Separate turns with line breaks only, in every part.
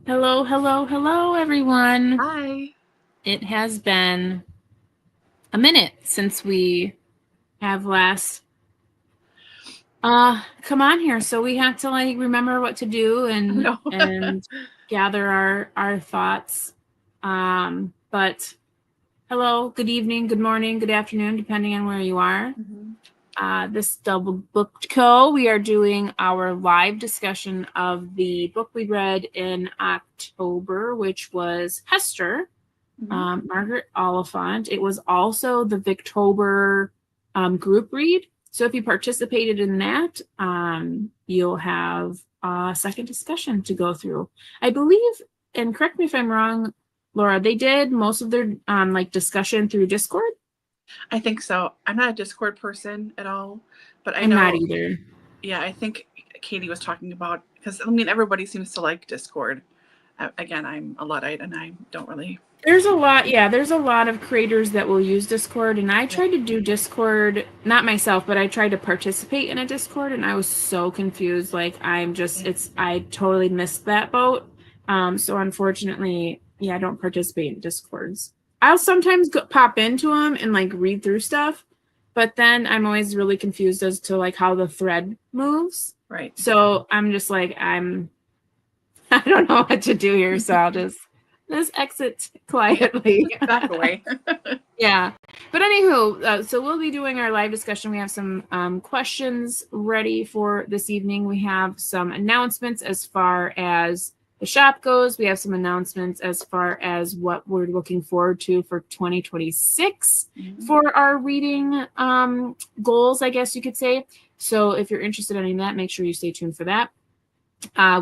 Hello, hello, hello, everyone.
Hi.
It has been a minute since we have last come on here, so we have to remember what to do and
No.
and gather our thoughts. But hello, good evening, good morning, good afternoon, depending on where you are. This DoubleBookedCo, we are doing our live discussion of the book we read in October, which was Hester. Margaret Oliphant. It was also the Victober group read. So if you participated in that, you'll have a second discussion to go through. I believe, and correct me if I'm wrong, Laura, they did most of their discussion through Discord.
I think so. I'm not a Discord person at all, but I
I'm
know.
not either.
Yeah, I think Katie was talking about, because I mean everybody seems to like Discord. Again, I'm a Luddite and I don't really.
There's a lot of creators that will use Discord, and I tried to do Discord, not myself, but I tried to participate in a Discord, and I was so confused. I totally missed that boat. So unfortunately, yeah, I don't participate in Discords. I'll sometimes pop into them and read through stuff, but then I'm always really confused as to how the thread moves.
Right.
So I'm just I don't know what to do here, so I'll just exit quietly.
Back away.
Yeah. But anywho, so we'll be doing our live discussion. We have some questions ready for this evening. We have some announcements as far as the shop goes. We have some announcements as far as what we're looking forward to for 2026 for our reading goals, I guess you could say. So if you're interested in any of that, make sure you stay tuned for that.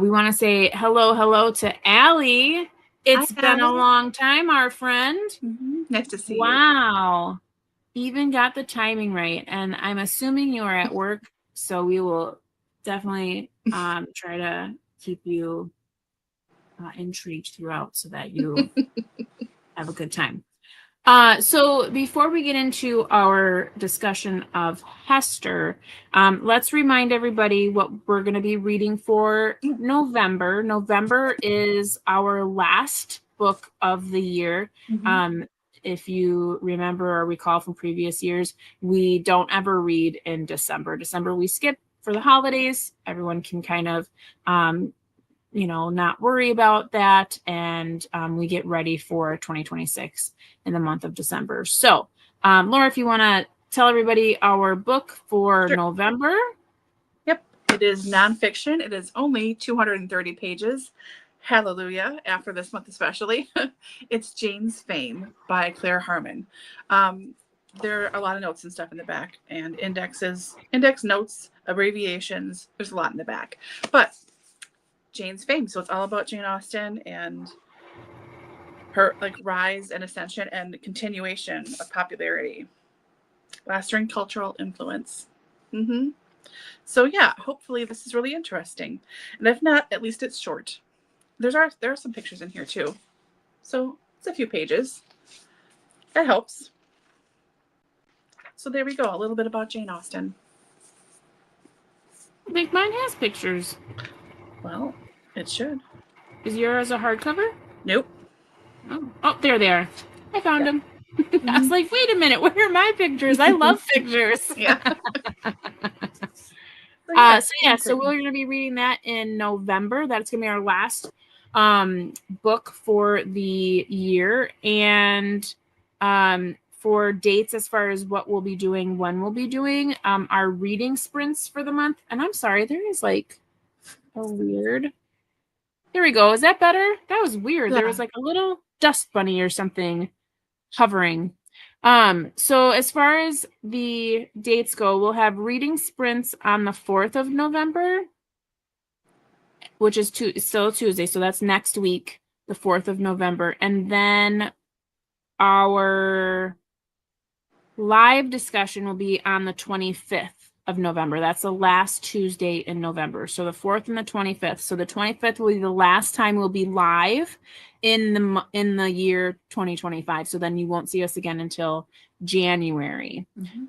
We want to say hello to Allie. It's been a long time, our friend.
Nice to see you.
Wow. Even got the timing right. And I'm assuming you are at work, so we will definitely try to keep you intrigued throughout so that you have a good time. So before we get into our discussion of Hester, let's remind everybody what we're going to be reading for November. November is our last book of the year. If you remember or recall from previous years, we don't ever read in December. December we skip for the holidays. Everyone can kind of not worry about that. And we get ready for 2026 in the month of December. So, Laura, if you want to tell everybody our book for November.
Yep. It is nonfiction. It is only 230 pages. Hallelujah. After this month, especially. It's Jane's Fame by Claire Harmon. There are a lot of notes and stuff in the back, and index notes, abbreviations. There's a lot in the back. But Jane's Fame. So it's all about Jane Austen and her rise and ascension and continuation of popularity, lasting cultural influence. So yeah, hopefully this is really interesting. And if not, at least it's short. There are some pictures in here too. So it's a few pages. That helps. So there we go. A little bit about Jane Austen.
I think mine has pictures.
Well, it should.
Is yours a hardcover?
Nope.
Oh, there they are. I found them. I was like, wait a minute, where are my pictures? I love pictures.
Yeah.
So we're going to be reading that in November. That's going to be our last book for the year. And for dates as far as what we'll be doing, when we'll be doing our reading sprints for the month. And I'm sorry, there is a weird... There we go. Is that better? That was weird. Yeah. There was a little dust bunny or something hovering. So as far as the dates go, we'll have reading sprints on the 4th of November, which is still Tuesday. So that's next week, the 4th of November. And then our live discussion will be on the 25th of November. That's the last Tuesday in November. So the 4th and the 25th. So the 25th will be the last time we'll be live in the year 2025. So then you won't see us again until January.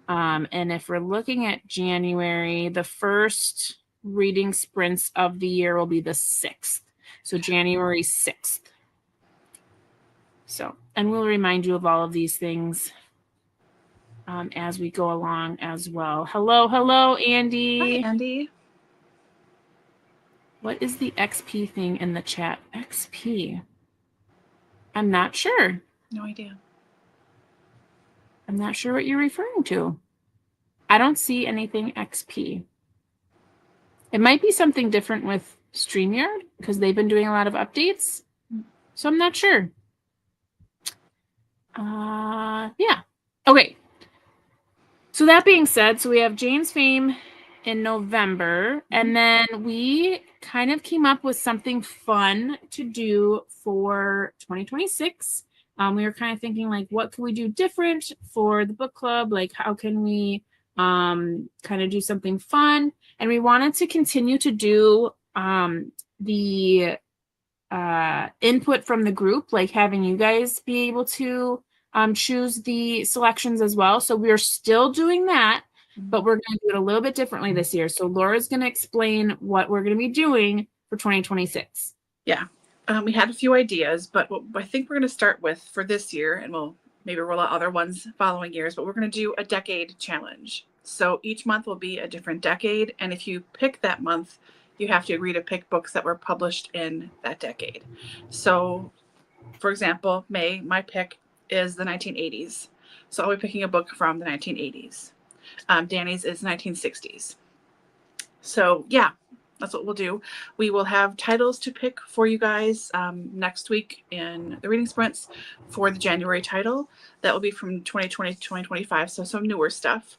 And if we're looking at January, the first reading sprints of the year will be the 6th. So January 6th. So, and we'll remind you of all of these things as we go along as well. Hello, Andy.
Hi, Andy.
What is the XP thing in the chat? XP. I'm not sure.
No idea.
I'm not sure what you're referring to. I don't see anything XP. It might be something different with StreamYard because they've been doing a lot of updates. So I'm not sure. Yeah. Okay. So that being said, so we have Jane's Fame in November, and then we kind of came up with something fun to do for 2026. We were kind of thinking like, what can we do different for the book club? Like, how can we kind of do something fun? And we wanted to continue to do the input from the group, like having you guys be able to choose the selections as well. So we're still doing that, but we're going to do it a little bit differently this year. So Laura's going to explain what we're going to be doing for 2026.
Yeah. We had a few ideas, but what I think we're going to start with for this year, and we'll maybe roll out other ones following years, but we're going to do a decade challenge. So each month will be a different decade. And if you pick that month, you have to agree to pick books that were published in that decade. So, for example, May, my pick is the 1980s. So I'll be picking a book from the 1980s. Dani's is 1960s. So yeah, that's what we'll do. We will have titles to pick for you guys next week in the reading sprints for the January title. That will be from 2020 to 2025, so some newer stuff.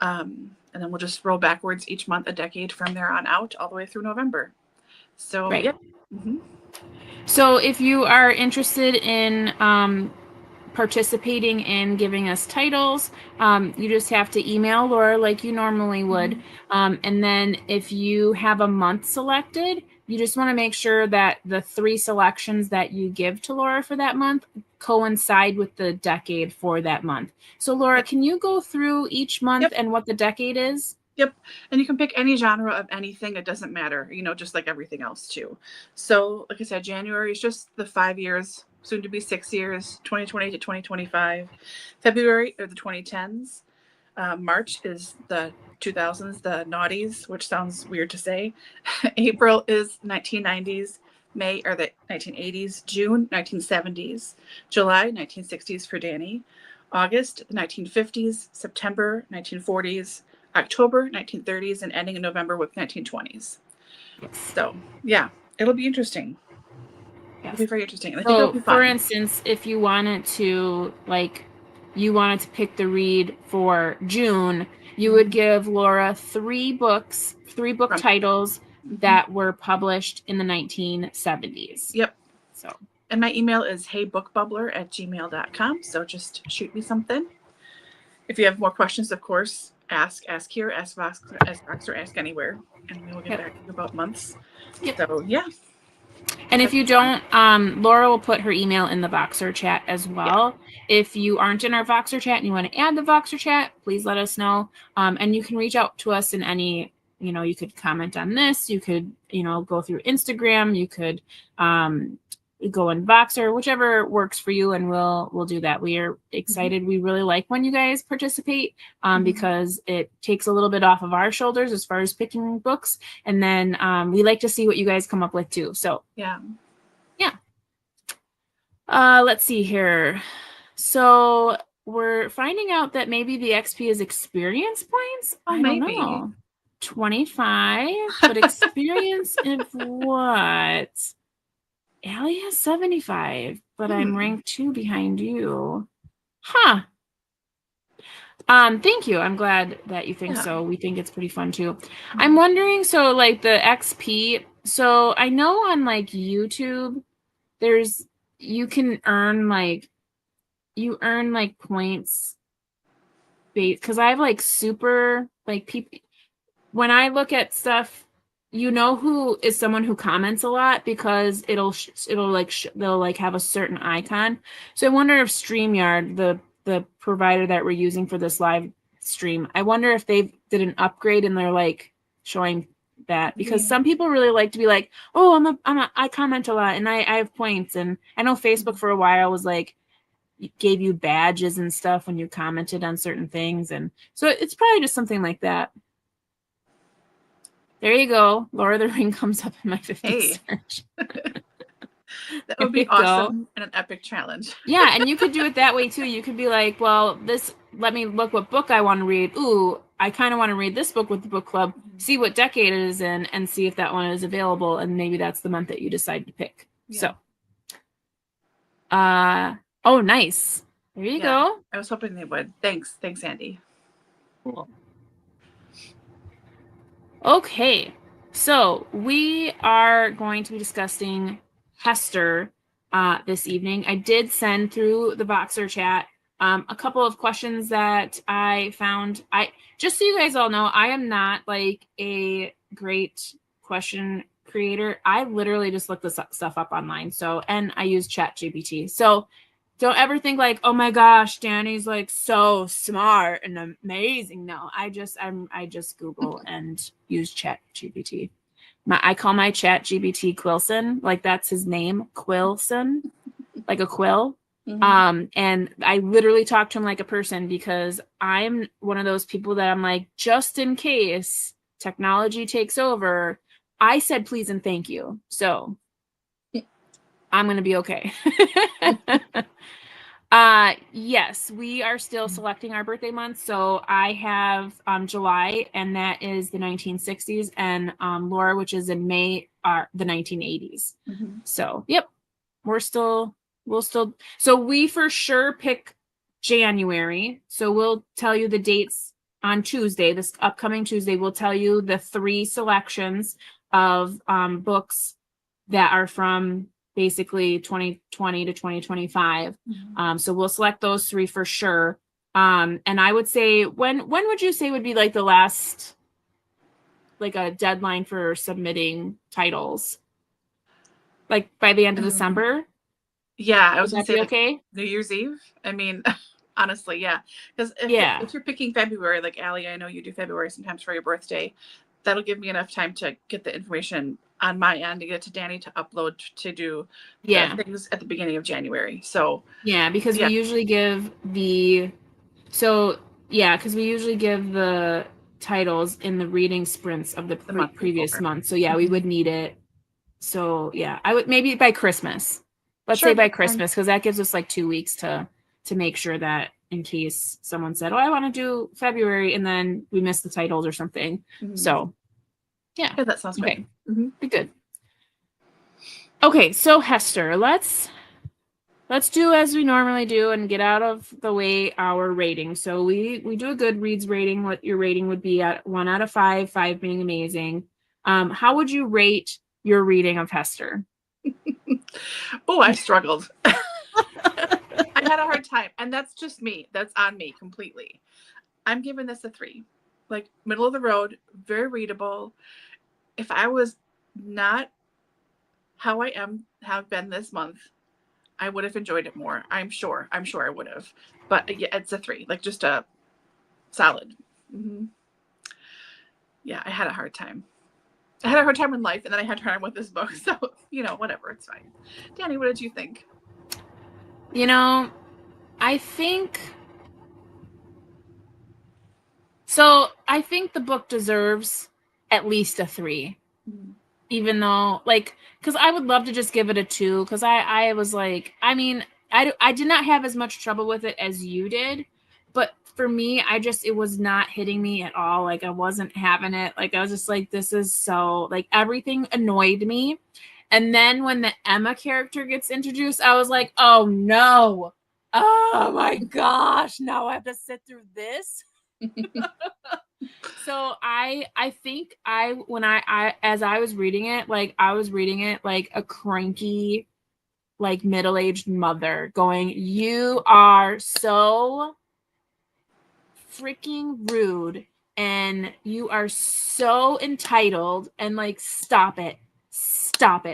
And then we'll just roll backwards each month, a decade from there on out, all the way through November. So,
right.
Yep.
So if you are interested in participating in giving us titles, you just have to email Laura like you normally would. And then if you have a month selected, you just want to make sure that the 3 selections that you give to Laura for that month coincide with the decade for that month. So Laura, can you go through each month and what the decade is?
Yep. And you can pick any genre of anything. It doesn't matter, just like everything else too. So like I said, January is just the 5 years, soon to be 6 years, 2020 to 2025. February are the 2010s. March is the 2000s, the noughties, which sounds weird to say. April is 1990s. May are the 1980s. June, 1970s. July, 1960s for Dani. August, the 1950s. September, 1940s. October, 1930s, and ending in November with 1920s. So, yeah, it'll be interesting. It'll be very interesting. And I think it'll be fun.
For instance, if you wanted to, pick the read for June, you would give Laura 3 book titles that were published in the 1970s.
Yep.
So,
and my email is heybookbubbler@gmail.com. So just shoot me something. If you have more questions, of course, ask here, ask Voxer, ask anywhere, and we will get back to you about months. So yeah.
And if you don't, Laura will put her email in the Voxer chat as well. If you aren't in our Voxer chat and you want to add the Voxer chat, please let us know. And you can reach out to us in any, you could comment on this. You could, go through Instagram. You could go in Voxer, whichever works for you, and we'll do that. We are excited. We really like when you guys participate because it takes a little bit off of our shoulders as far as picking books, and then we like to see what you guys come up with too. So yeah. Let's see here. So we're finding out that maybe the XP is experience points. I don't know. 25, but experience of what? Allie has 75, but I'm ranked 2 behind you. Huh. Thank you. I'm glad that you think so. We think it's pretty fun too. I'm wondering, so like the XP, so I know on like YouTube, you can earn points because I have like super, like people, when I look at stuff, who is someone who comments a lot because they'll have a certain icon. So I wonder if StreamYard, the provider that we're using for this live stream, I wonder if they did an upgrade and they're like showing that, because some people really like to be like, oh, I comment a lot and I have points. And I know Facebook for a while was like, gave you badges and stuff when you commented on certain things. And so it's probably just something like that. There you go. Lord of the Ring comes up in my 50 search.
That would be awesome and an epic challenge.
Yeah, and you could do it that way too. You could be like, well, let me look what book I want to read. Ooh, I kind of want to read this book with the book club, see what decade it is in, and see if that one is available. And maybe that's the month that you decide to pick. Yeah. So, oh, nice. There you go.
I was hoping they would. Thanks, Andy.
Cool. Okay, so we are going to be discussing Hester this evening. I did send through the Voxer chat a couple of questions that I found. Just so you guys all know, I am not like a great question creator. I literally just look this stuff up online. And I use ChatGPT. So don't ever think like, oh my gosh, Dani's like so smart and amazing. No, I just Google and use ChatGPT. I call my ChatGPT Quilson, like that's his name, Quilson, like a quill. And I literally talk to him like a person, because I'm one of those people that I'm like, just in case technology takes over, I said please and thank you. So I'm going to be okay. Yes, we are still selecting our birthday month. So I have July, and that is the 1960s, and Laura, which is in May, are the 1980s. So, yep, we'll still, so we for sure pick January. So we'll tell you the dates on Tuesday, this upcoming Tuesday. We'll tell you the 3 selections of books that are from basically 2020 to 2025. So we'll select those 3 for sure. And I would say, when would you say would be like the last, like a deadline for submitting titles? Like by the end of December?
Yeah, I was going to say,
okay.
New Year's Eve. I mean, honestly, yeah. Because if you're picking February, like Allie, I know you do February sometimes for your birthday. That'll give me enough time to get the information on my end to get to Dani to upload to do things at the beginning of January. So
because we usually give the titles in the reading sprints of the previous month. So we would need it. So I would maybe by Christmas. Let's say by Christmas, because that gives us like 2 weeks to make sure that in case someone said, oh, I want to do February, and then we missed the titles or something. So
yeah, that sounds
okay. Be good. Okay, so Hester, let's do as we normally do and get out of the way our rating. So we do a Goodreads rating. What your rating would be at 1 out of 5, 5 being amazing. How would you rate your reading of Hester?
Oh, I struggled. I had a hard time, and that's just me. That's on me completely. I'm giving this a 3, like middle of the road, very readable. If I was not how I have been this month, I would have enjoyed it more. I'm sure I would have. But yeah, it's a 3, like just a solid. Yeah, I had a hard time. I had a hard time in life, and then I had a hard time with this book. So, whatever, it's fine. Dani, what did you think?
I think the book deserves at least a 3. Even though, because I would love to just give it a 2, because I was like, I mean, I did not have as much trouble with it as you did, but for me, it was not hitting me at all. Like, I wasn't having it. Like, I was just like, this is so, like, everything annoyed me. And then when the Emma character gets introduced, I was like, oh no, oh my gosh, now I have to sit through this. So I think as I was reading it, like I was reading it like a cranky, like middle-aged mother going, you are so freaking rude and you are so entitled, and like stop it.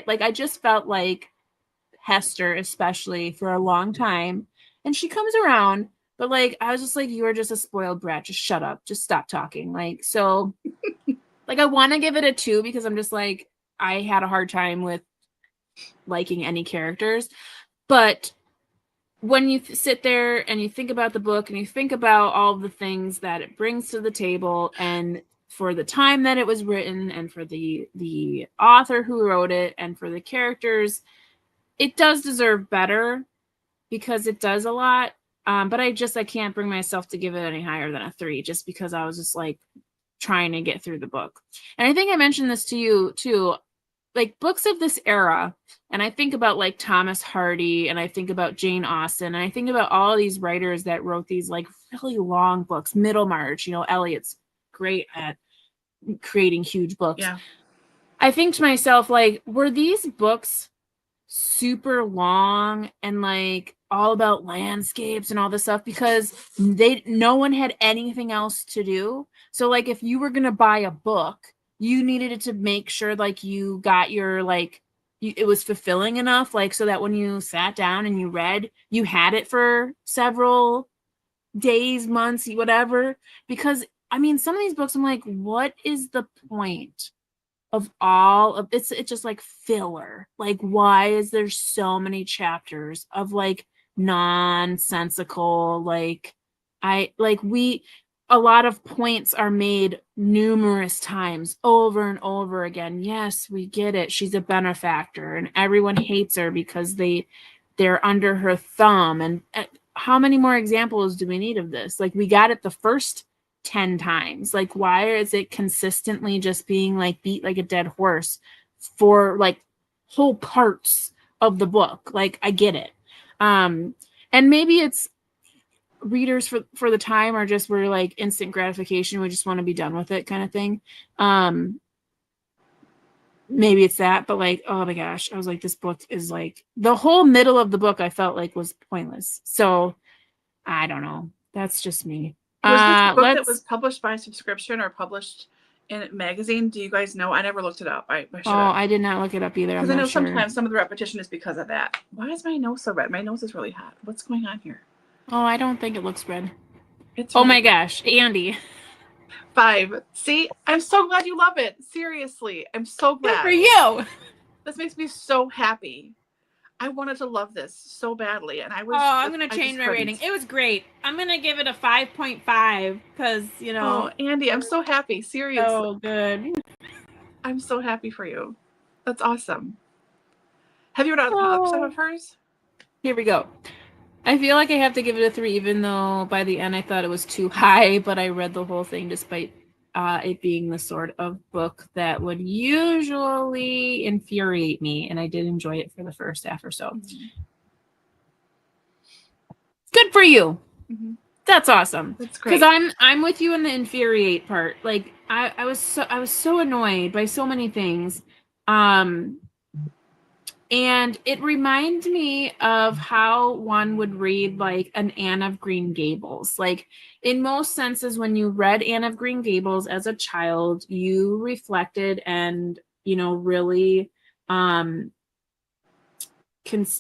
Like I just felt like Hester, especially for a long time, and she comes around, but like I was just like, you are just a spoiled brat, just shut up, just stop talking. Like, so Like, I want to give it a 2 because I'm just like, I had a hard time with liking any characters. But when you sit there and you think about the book and you think about all the things that it brings to the table, and for the time that it was written, and for the author who wrote it, and for the characters, it does deserve better because it does a lot. But I can't bring myself to give it any higher than a 3 just because I was just like trying to get through the book. And I think I mentioned this to you too, like books of this era, and I think about like Thomas Hardy, and I think about Jane Austen, and I think about all these writers that wrote these like really long books. Middlemarch, Eliot's great at creating huge books.
Yeah.
I think to myself, like, were these books super long and like all about landscapes and all this stuff because no one had anything else to do? So like if you were going to buy a book, you needed it to make sure like you got your like it was fulfilling enough, like so that when you sat down and you read, you had it for several days, months, whatever. Because I mean, some of these books I'm like, what is the point of all of it's just like filler? Like, why is there so many chapters of like nonsensical, like a lot of points are made numerous times over and over again. Yes, we get it, she's a benefactor and everyone hates her because they're under her thumb. And how many more examples do we need of this? Like, we got it the first 10 times. Like, why is it consistently just being like beat like a dead horse for like whole parts of the book? Like, I get it. And maybe it's readers for the time are just were like instant gratification, we just want to be done with it kind of thing. Maybe it's that, but like, oh my gosh, I was like, this book is like the whole middle of the book I felt like was pointless. So I don't know, that's just me.
Was this a book that was published by subscription or published in a magazine? Do you guys know? I never looked it up.
I did not look it up either.
Because I know sometimes some of the repetition is because of that. Why is my nose so red? My nose is really hot. What's going on here?
Oh, I don't think it looks red.
It's really
my gosh, Andy.
5. See, I'm so glad you love it. Seriously, I'm so glad.
Good for you.
This makes me so happy. I wanted to love this so badly, and
I'm gonna change my rating. It was great. I'm gonna give it a 5.5 because
Oh, Andy, I'm so happy. Seriously.
Oh, good.
I'm so happy for you. That's awesome. Have you read other stuff of hers?
Here we go. I feel like I have to give it a 3, even though by the end I thought it was too high, but I read the whole thing despite it being the sort of book that would usually infuriate me, and I did enjoy it for the first half or so. Mm-hmm. Good for you. Mm-hmm. That's awesome.
That's great.
Because I'm with you in the infuriate part. Like I was so annoyed by so many things. And it reminds me of how one would read like an Anne of Green Gables. Like, in most senses, when you read Anne of Green Gables as a child, you reflected and, really what's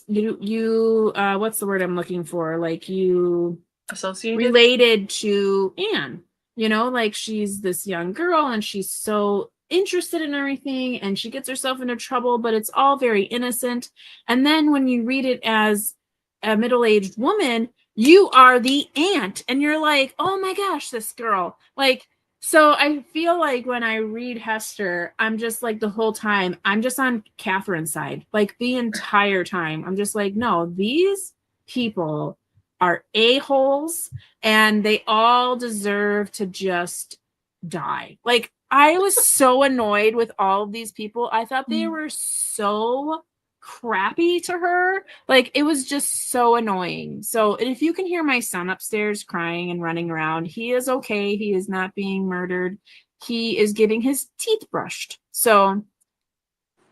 the word I'm looking for? Like, you
associated
related to Anne, like she's this young girl and she's so interested in everything and she gets herself into trouble, but it's all very innocent. And then when you read it as a middle-aged woman, you are the aunt and you're like, oh my gosh, this girl. Like, so I feel like when I read Hester, I'm just like the whole time, I'm just on Catherine's side. Like the entire time, I'm just like, no, these people are a-holes and they all deserve to just die. Like, I was so annoyed with all of these people. I thought they were so crappy to her. Like, it was just so annoying. So if you can hear my son upstairs crying and running around, he is okay. He is not being murdered. He is getting his teeth brushed. So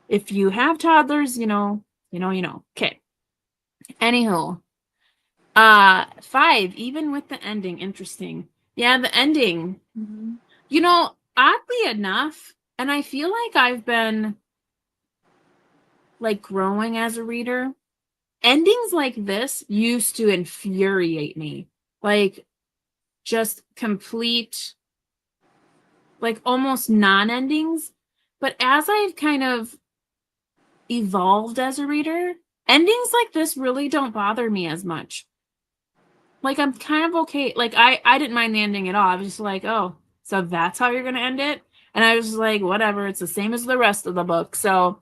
if you have toddlers, you know. Okay. Anywho, 5, even with the ending, interesting. Yeah, the ending. Mm-hmm. Oddly enough, and I feel like I've been like growing as a reader, endings like this used to infuriate me. Like, just complete like almost non-endings. But as I've kind of evolved as a reader, endings like this really don't bother me as much. Like, I'm kind of okay. Like, I didn't mind the ending at all. I was just like, oh, so that's how you're going to end it? And I was like, whatever. It's the same as the rest of the book. So,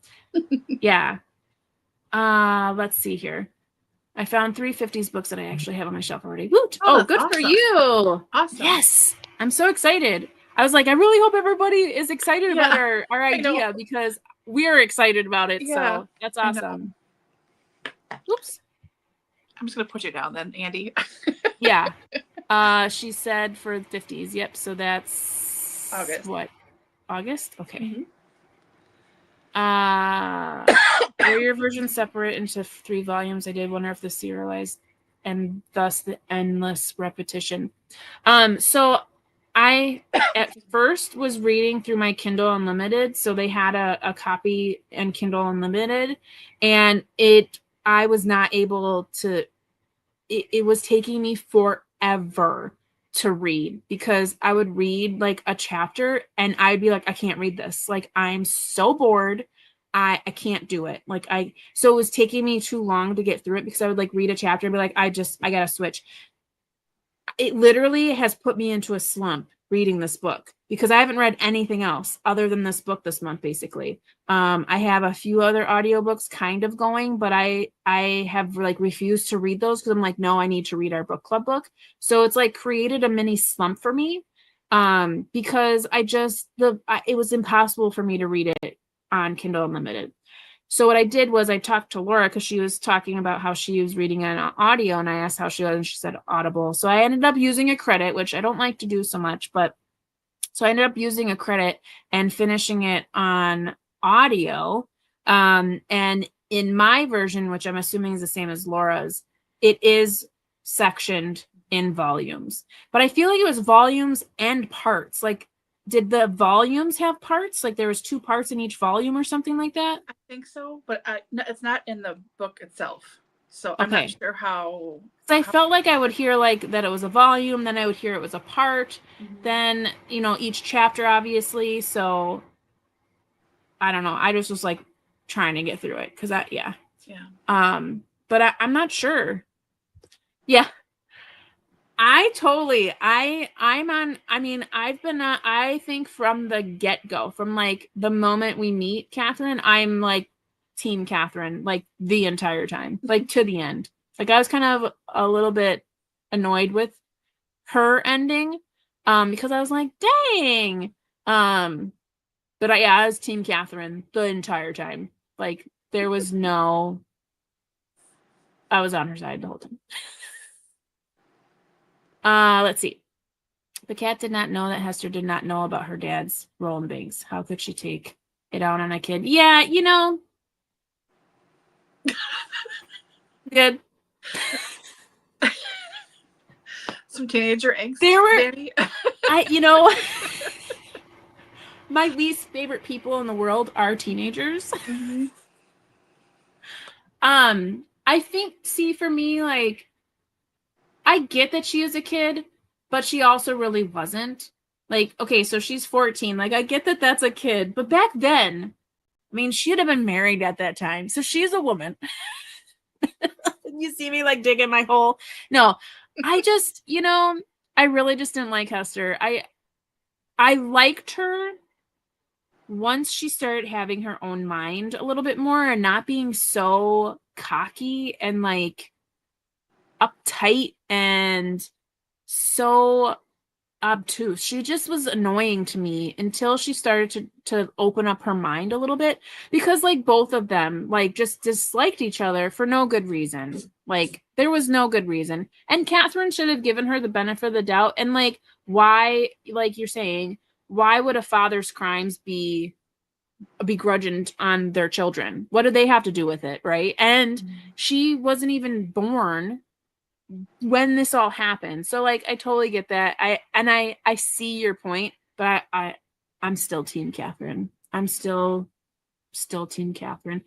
yeah. Let's see here. I found 350s books that I actually have on my shelf already. Woot! Oh, good
awesome.
for you.
Awesome.
Yes. I'm so excited. I was like, I really hope everybody is excited about our idea because we're excited about it. So that's awesome. Oops.
I'm just going to put you down then, Andy.
Yeah. She said for 50s. Yep. So that's
August.
What? August? Okay.
Mm-hmm.
Were your versions separate into 3 volumes? I did wonder if the serialized and thus the endless repetition. So I at first was reading through my Kindle Unlimited. So they had a copy in Kindle Unlimited, and I was not able to, it was taking me forever to read because I would read like a chapter and I'd be like, I can't read this. Like, I'm so bored. I can't do it. So it was taking me too long to get through it because I would like read a chapter and be like, I gotta switch. It literally has put me into a slump reading this book because I haven't read anything else other than this book this month, basically. I have a few other audiobooks kind of going, but I have like refused to read those because I'm like, no, I need to read our book club book. So it's like created a mini slump for me because it was impossible for me to read it on Kindle Unlimited. So what I did was I talked to Laura because she was talking about how she was reading an audio, and I asked how she was, and she said Audible. So I ended up using a credit, which I don't like to do so much, but so I ended up using a credit and finishing it on audio. And in my version, which I'm assuming is the same as Laura's, it is sectioned in volumes. But I feel like it was volumes and parts. Like, did the volumes have parts? Like there was 2 parts in each volume or something like that?
I think so, but it's not in the book itself. So I'm not sure how.
So I felt like I would hear like that it was a volume, then I would hear it was a part, then, each chapter, obviously. So I don't know. I just was like trying to get through it because but I'm not sure. Yeah. I think from the get-go, from like the moment we meet Catherine, I'm like team Catherine, like the entire time, like to the end. Like I was kind of a little bit annoyed with her ending, because I was like, dang. But I was team Catherine the entire time. Like there was I was on her side the whole time. Let's see. The cat did not know that Hester did not know about her dad's role in Banks. How could she take it out on a kid? Yeah, good.
Some teenager angst.
There were, my least favorite people in the world are teenagers.
Mm-hmm.
I think, for me, like, I get that she is a kid, but she also really wasn't. Like, okay, so she's 14. Like, I get that that's a kid, but back then, I mean, she'd have been married at that time. So she's a woman. You see me like digging my hole? No, I just, I really just didn't like Hester. I liked her once she started having her own mind a little bit more and not being so cocky and like uptight and so obtuse. She just was annoying to me until she started to open up her mind a little bit, because like both of them like just disliked each other for no good reason. Like there was no good reason, and Catherine should have given her the benefit of the doubt. And like, why, like you're saying, why would a father's crimes be begrudged on their children? What do they have to do with it, right? And she wasn't even born when this all happened. So like I totally get that. I see your point, but I'm still team Catherine. I'm still team Catherine.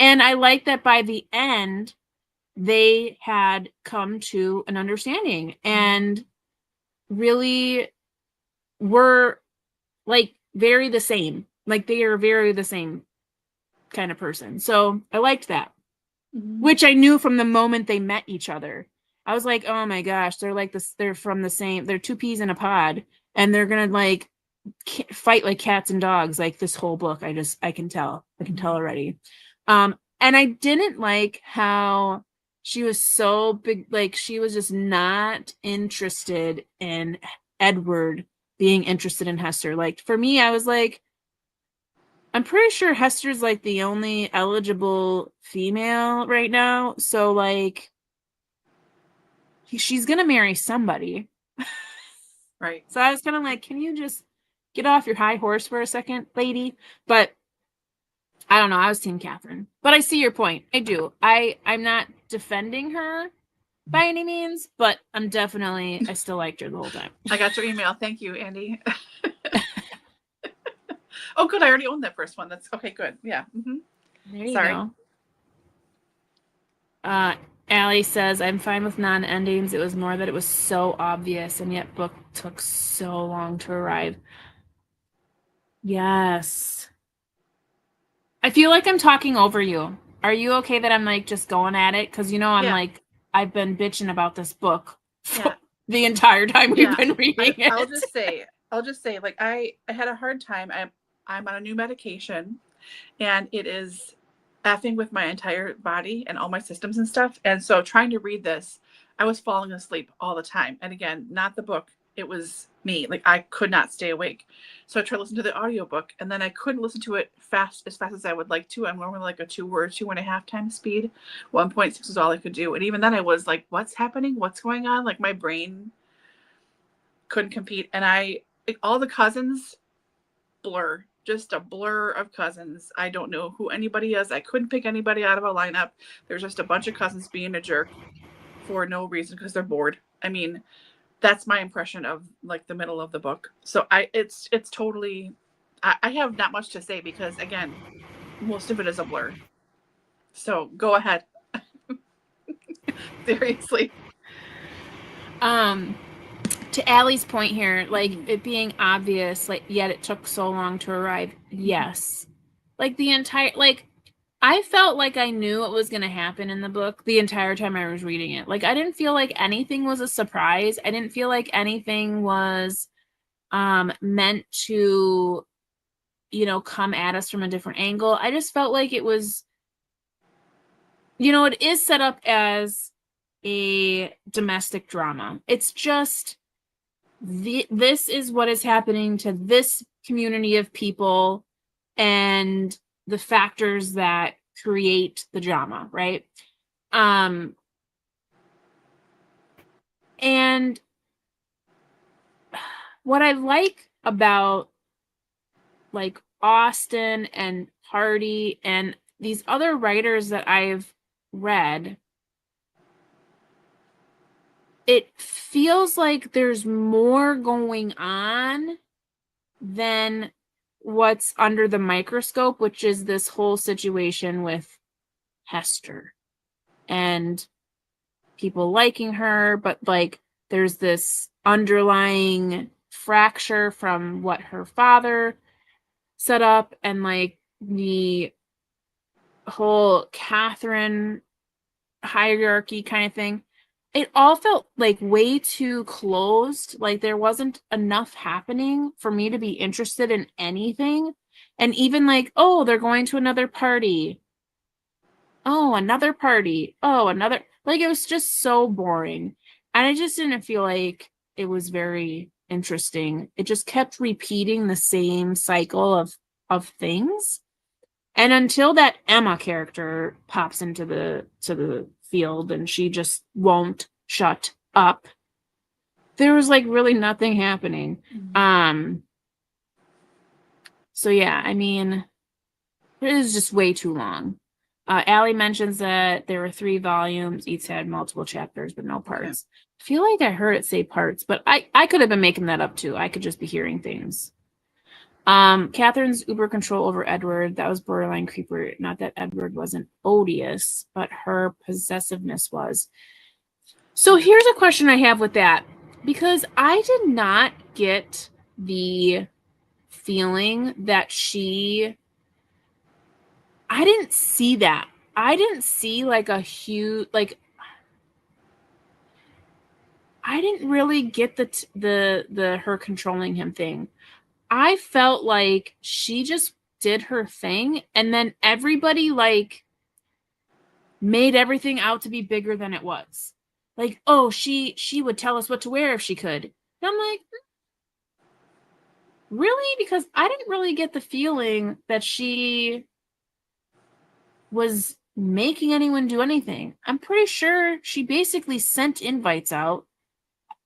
And I like that by the end they had come to an understanding and really were like very the same. Like they are very the same kind of person. So I liked that.
Mm-hmm.
Which I knew from the moment they met each other. I was like, oh my gosh, they're like this, they're from the same, they're two peas in a pod, and they're gonna like fight like cats and dogs like this whole book. I can tell already. And I didn't like how she was so big, like she was just not interested in Edward being interested in Hester. Like for me, I was like, I'm pretty sure Hester's like the only eligible female right now. So like she's gonna marry somebody.
Right.
So I was kind of like, can you just get off your high horse for a second, lady? But I don't know. I was Team Catherine. But I see your point. I do. I'm not defending her by any means, but I still liked her the whole time.
I got your email. Thank you, Andy. Oh, good. I already owned that first one. That's okay. Good. Yeah. Mm-hmm.
There you go. Allie says, I'm fine with non-endings. It was more that it was so obvious, and yet book took so long to arrive. Yes. I feel like I'm talking over you. Are you okay that I'm like just going at it? Because I'm like, I've been bitching about this book the entire time we've been reading it.
I'll just say, like I had a hard time. I'm on a new medication, and it is effing with my entire body and all my systems and stuff. And so trying to read this, I was falling asleep all the time. And again, not the book. It was me. Like I could not stay awake. So I tried to listen to the audiobook, and then I couldn't listen to it as fast as I would like to. I'm normally like a 2 or 2.5 times speed. 1.6 was all I could do. And even then I was like, what's happening? What's going on? Like my brain couldn't compete. And all the cousins blur. Just a blur of cousins. I don't know who anybody is. I couldn't pick anybody out of a lineup. There's just a bunch of cousins being a jerk for no reason because they're bored. I mean, that's my impression of like the middle of the book. So it's totally, I have not much to say because again, most of it is a blur. So go ahead. Seriously.
To Allie's point here, like it being obvious, like yet it took so long to arrive. Yes. Like the entire, like I felt like I knew what was going to happen in the book the entire time I was reading it. Like I didn't feel like anything was a surprise. I didn't feel like anything was meant to come at us from a different angle. I just felt like it was it is set up as a domestic drama. It's just this is what is happening to this community of people and the factors that create the drama, right? And what I like about like Austen and Hardy and these other writers that I've read, it feels like there's more going on than what's under the microscope, which is this whole situation with Hester and people liking her, but like there's this underlying fracture from what her father set up, and like the whole Catherine hierarchy kind of thing. It all felt like way too closed. Like there wasn't enough happening for me to be interested in anything. And even like, oh, they're going to another party. Oh, another party. Oh, another. Like it was just so boring. And I just didn't feel like it was very interesting. It just kept repeating the same cycle of things. And until that Emma character pops into the field and she just won't shut up, there was like really nothing happening. So yeah, I mean, it is just way too long. Allie mentions that there were 3 volumes, each had multiple chapters but no parts. I feel like I heard it say parts, but I could have been making that up too. I could just be hearing things. Catherine's uber control over Edward, that was borderline creeper. Not that Edward wasn't odious, but her possessiveness was. So here's a question I have with that, because I did not get the feeling that I didn't see that. I didn't see like a huge, like, I didn't really get the her controlling him thing. I felt like she just did her thing, and then everybody like made everything out to be bigger than it was. Like, oh, she would tell us what to wear if she could. And I'm like, really? Because I didn't really get the feeling that she was making anyone do anything. I'm pretty sure she basically sent invites out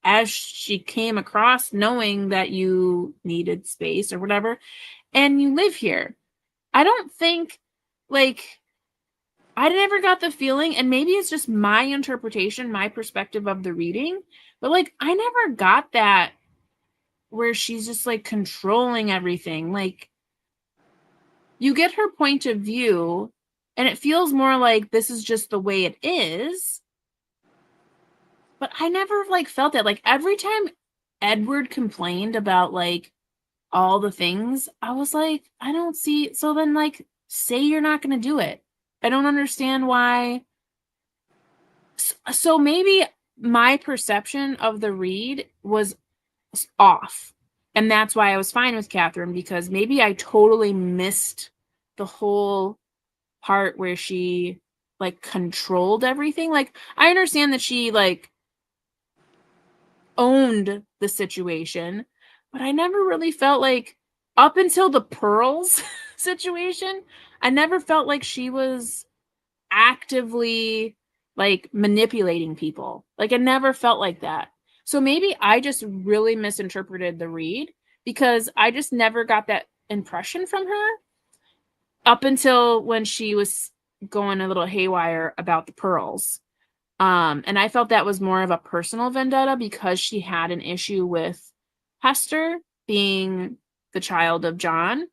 as she came across, knowing that you needed space or whatever, and you live here. I don't think, like, I never got the feeling, and maybe it's just my interpretation, my perspective of the reading, but like, I never got that where she's just like controlling everything. Like, you get her point of view, and it feels more like this is just the way it is. But I never like felt that. Like, every time Edward complained about like all the things, I was like, I don't see. So then, like, say you're not going to do it. I don't understand why. So maybe my perception of the read was off. And that's why I was fine with Catherine, because maybe I totally missed the whole part where she like controlled everything. Like, I understand that she like owned the situation, but I never really felt like, up until the pearls situation, I never felt like she was actively like manipulating people. Like, I never felt like that. So maybe I just really misinterpreted the read, because I just never got that impression from her up until when she was going a little haywire about the pearls. And I felt that was more of a personal vendetta because she had an issue with Hester being the child of John.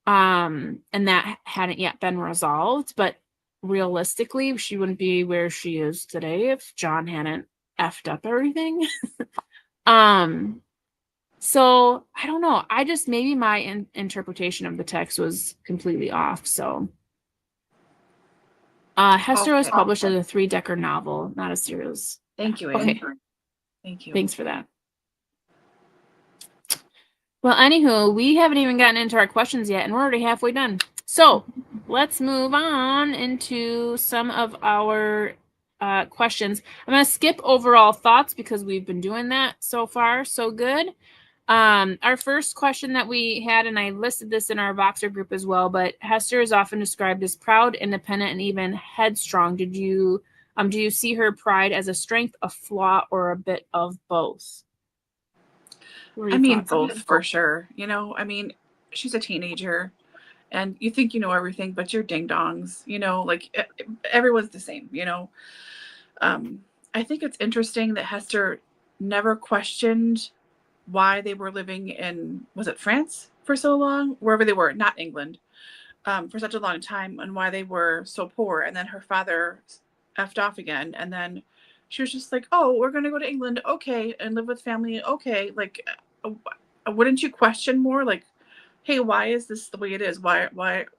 And that hadn't yet been resolved. But realistically, she wouldn't be where she is today if John hadn't effed up everything. So I don't know. I just, maybe my interpretation of the text was completely off. So Hester was published as a 3-decker novel, not a series.
Thank you,
Okay.
Thank you.
Thanks for that. Well, anywho, we haven't even gotten into our questions yet, and we're already halfway done. So let's move on into some of our questions. I'm going to skip overall thoughts because we've been doing that so far. So good. Our first question that we had, and I listed this in our Voxer group as well, but Hester is often described as proud, independent, and even headstrong. Do you see her pride as a strength, a flaw, or a bit of both?
I mean, both for sure. You know, I mean, she's a teenager and you think you know everything, but you're ding dongs, you know, like everyone's the same, you know. I think it's interesting that Hester never questioned why they were living in, was it France for so long? Wherever they were, not England, for such a long time, and why they were so poor. And then her father effed off again. And then she was just like, oh, we're going to go to England. Okay. And live with family. Okay. Like, wouldn't you question more? Like, hey, why is this the way it is? Why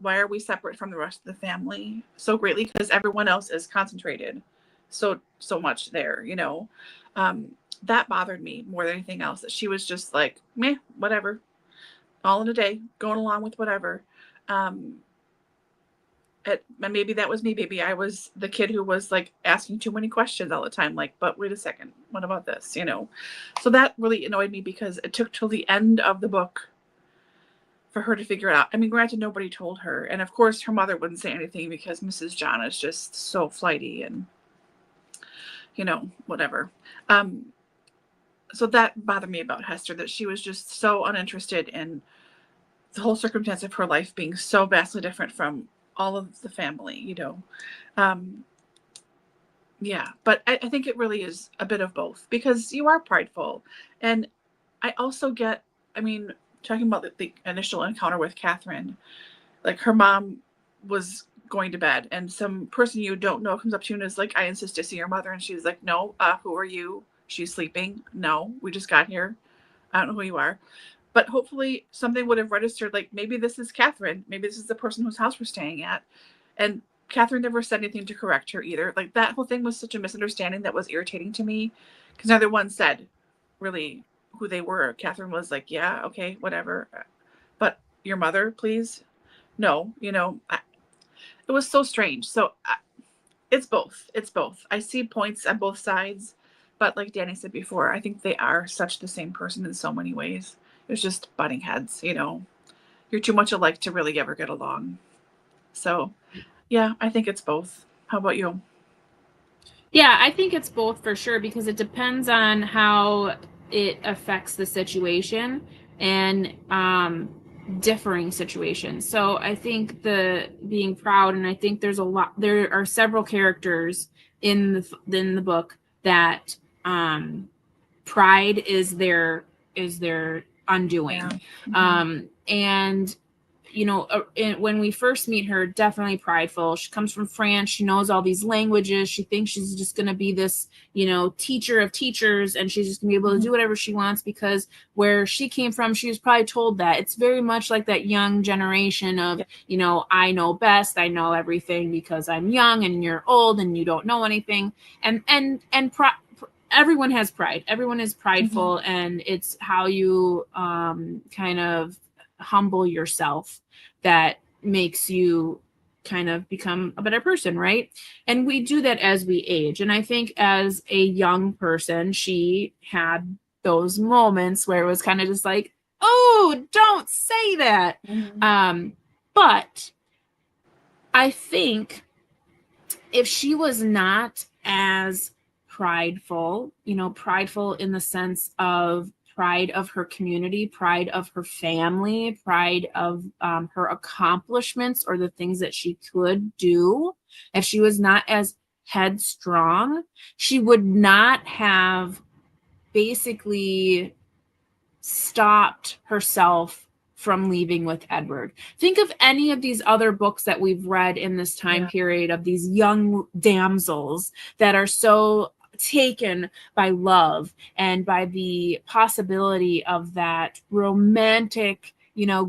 are we separate from the rest of the family so greatly? Because everyone else is concentrated so much there, you know. That bothered me more than anything else, that she was just like, meh, whatever, all in a day, going along with whatever. And maybe that was me. Maybe I was the kid who was like asking too many questions all the time. Like, but wait a second, what about this? You know? So that really annoyed me because it took till the end of the book for her to figure it out. I mean, granted, nobody told her. And of course her mother wouldn't say anything because Mrs. John is just so flighty and, you know, whatever. So that bothered me about Hester, that she was just so uninterested in the whole circumstance of her life being so vastly different from all of the family, you know. Yeah, but I think it really is a bit of both, because you are prideful. And I also get, I mean, talking about the initial encounter with Catherine, like her mom was going to bed and some person you don't know comes up to you and is like, I insist to see your mother. And she's like, no, who are you? She's sleeping. No, we just got here. I don't know who you are. but hopefully something would have registered, like maybe this is Catherine, maybe this is the person whose house we're staying at. And Catherine never said anything to correct her either. Like that whole thing was such a misunderstanding that was irritating to me, because neither one said really who they were. Catherine was like, yeah, okay, whatever. But your mother, please? No, it was so strange. So it's both. It's both. I see points on both sides. But like Dani said before, I think they are such the same person in so many ways. It's just butting heads, You're too much alike to really ever get along. So, yeah, I think it's both. How about you?
Yeah, I think it's both for sure, because it depends on how it affects the situation and differing situations. So I think the being proud, and I think there are several characters in the book that pride is their undoing.
Yeah. Mm-hmm.
And when we first meet her, definitely prideful. She comes from France. She knows all these languages. She thinks she's just going to be this, teacher of teachers, and she's just going to be able to do whatever she wants, because where she came from, she was probably told that. It's very much like that young generation of, I know best. I know everything because I'm young and you're old and you don't know anything. Everyone has pride. Everyone is prideful, and it's how you kind of humble yourself that makes you kind of become a better person, right? And we do that as we age. And I think as a young person, she had those moments where it was kind of just like, oh, don't say that. But I think if she was not as prideful in the sense of pride of her community, pride of her family, pride of her accomplishments or the things that she could do, if she was not as headstrong, she would not have basically stopped herself from leaving with Edward. Think of any of these other books that we've read in this time period of these young damsels that are so taken by love and by the possibility of that romantic,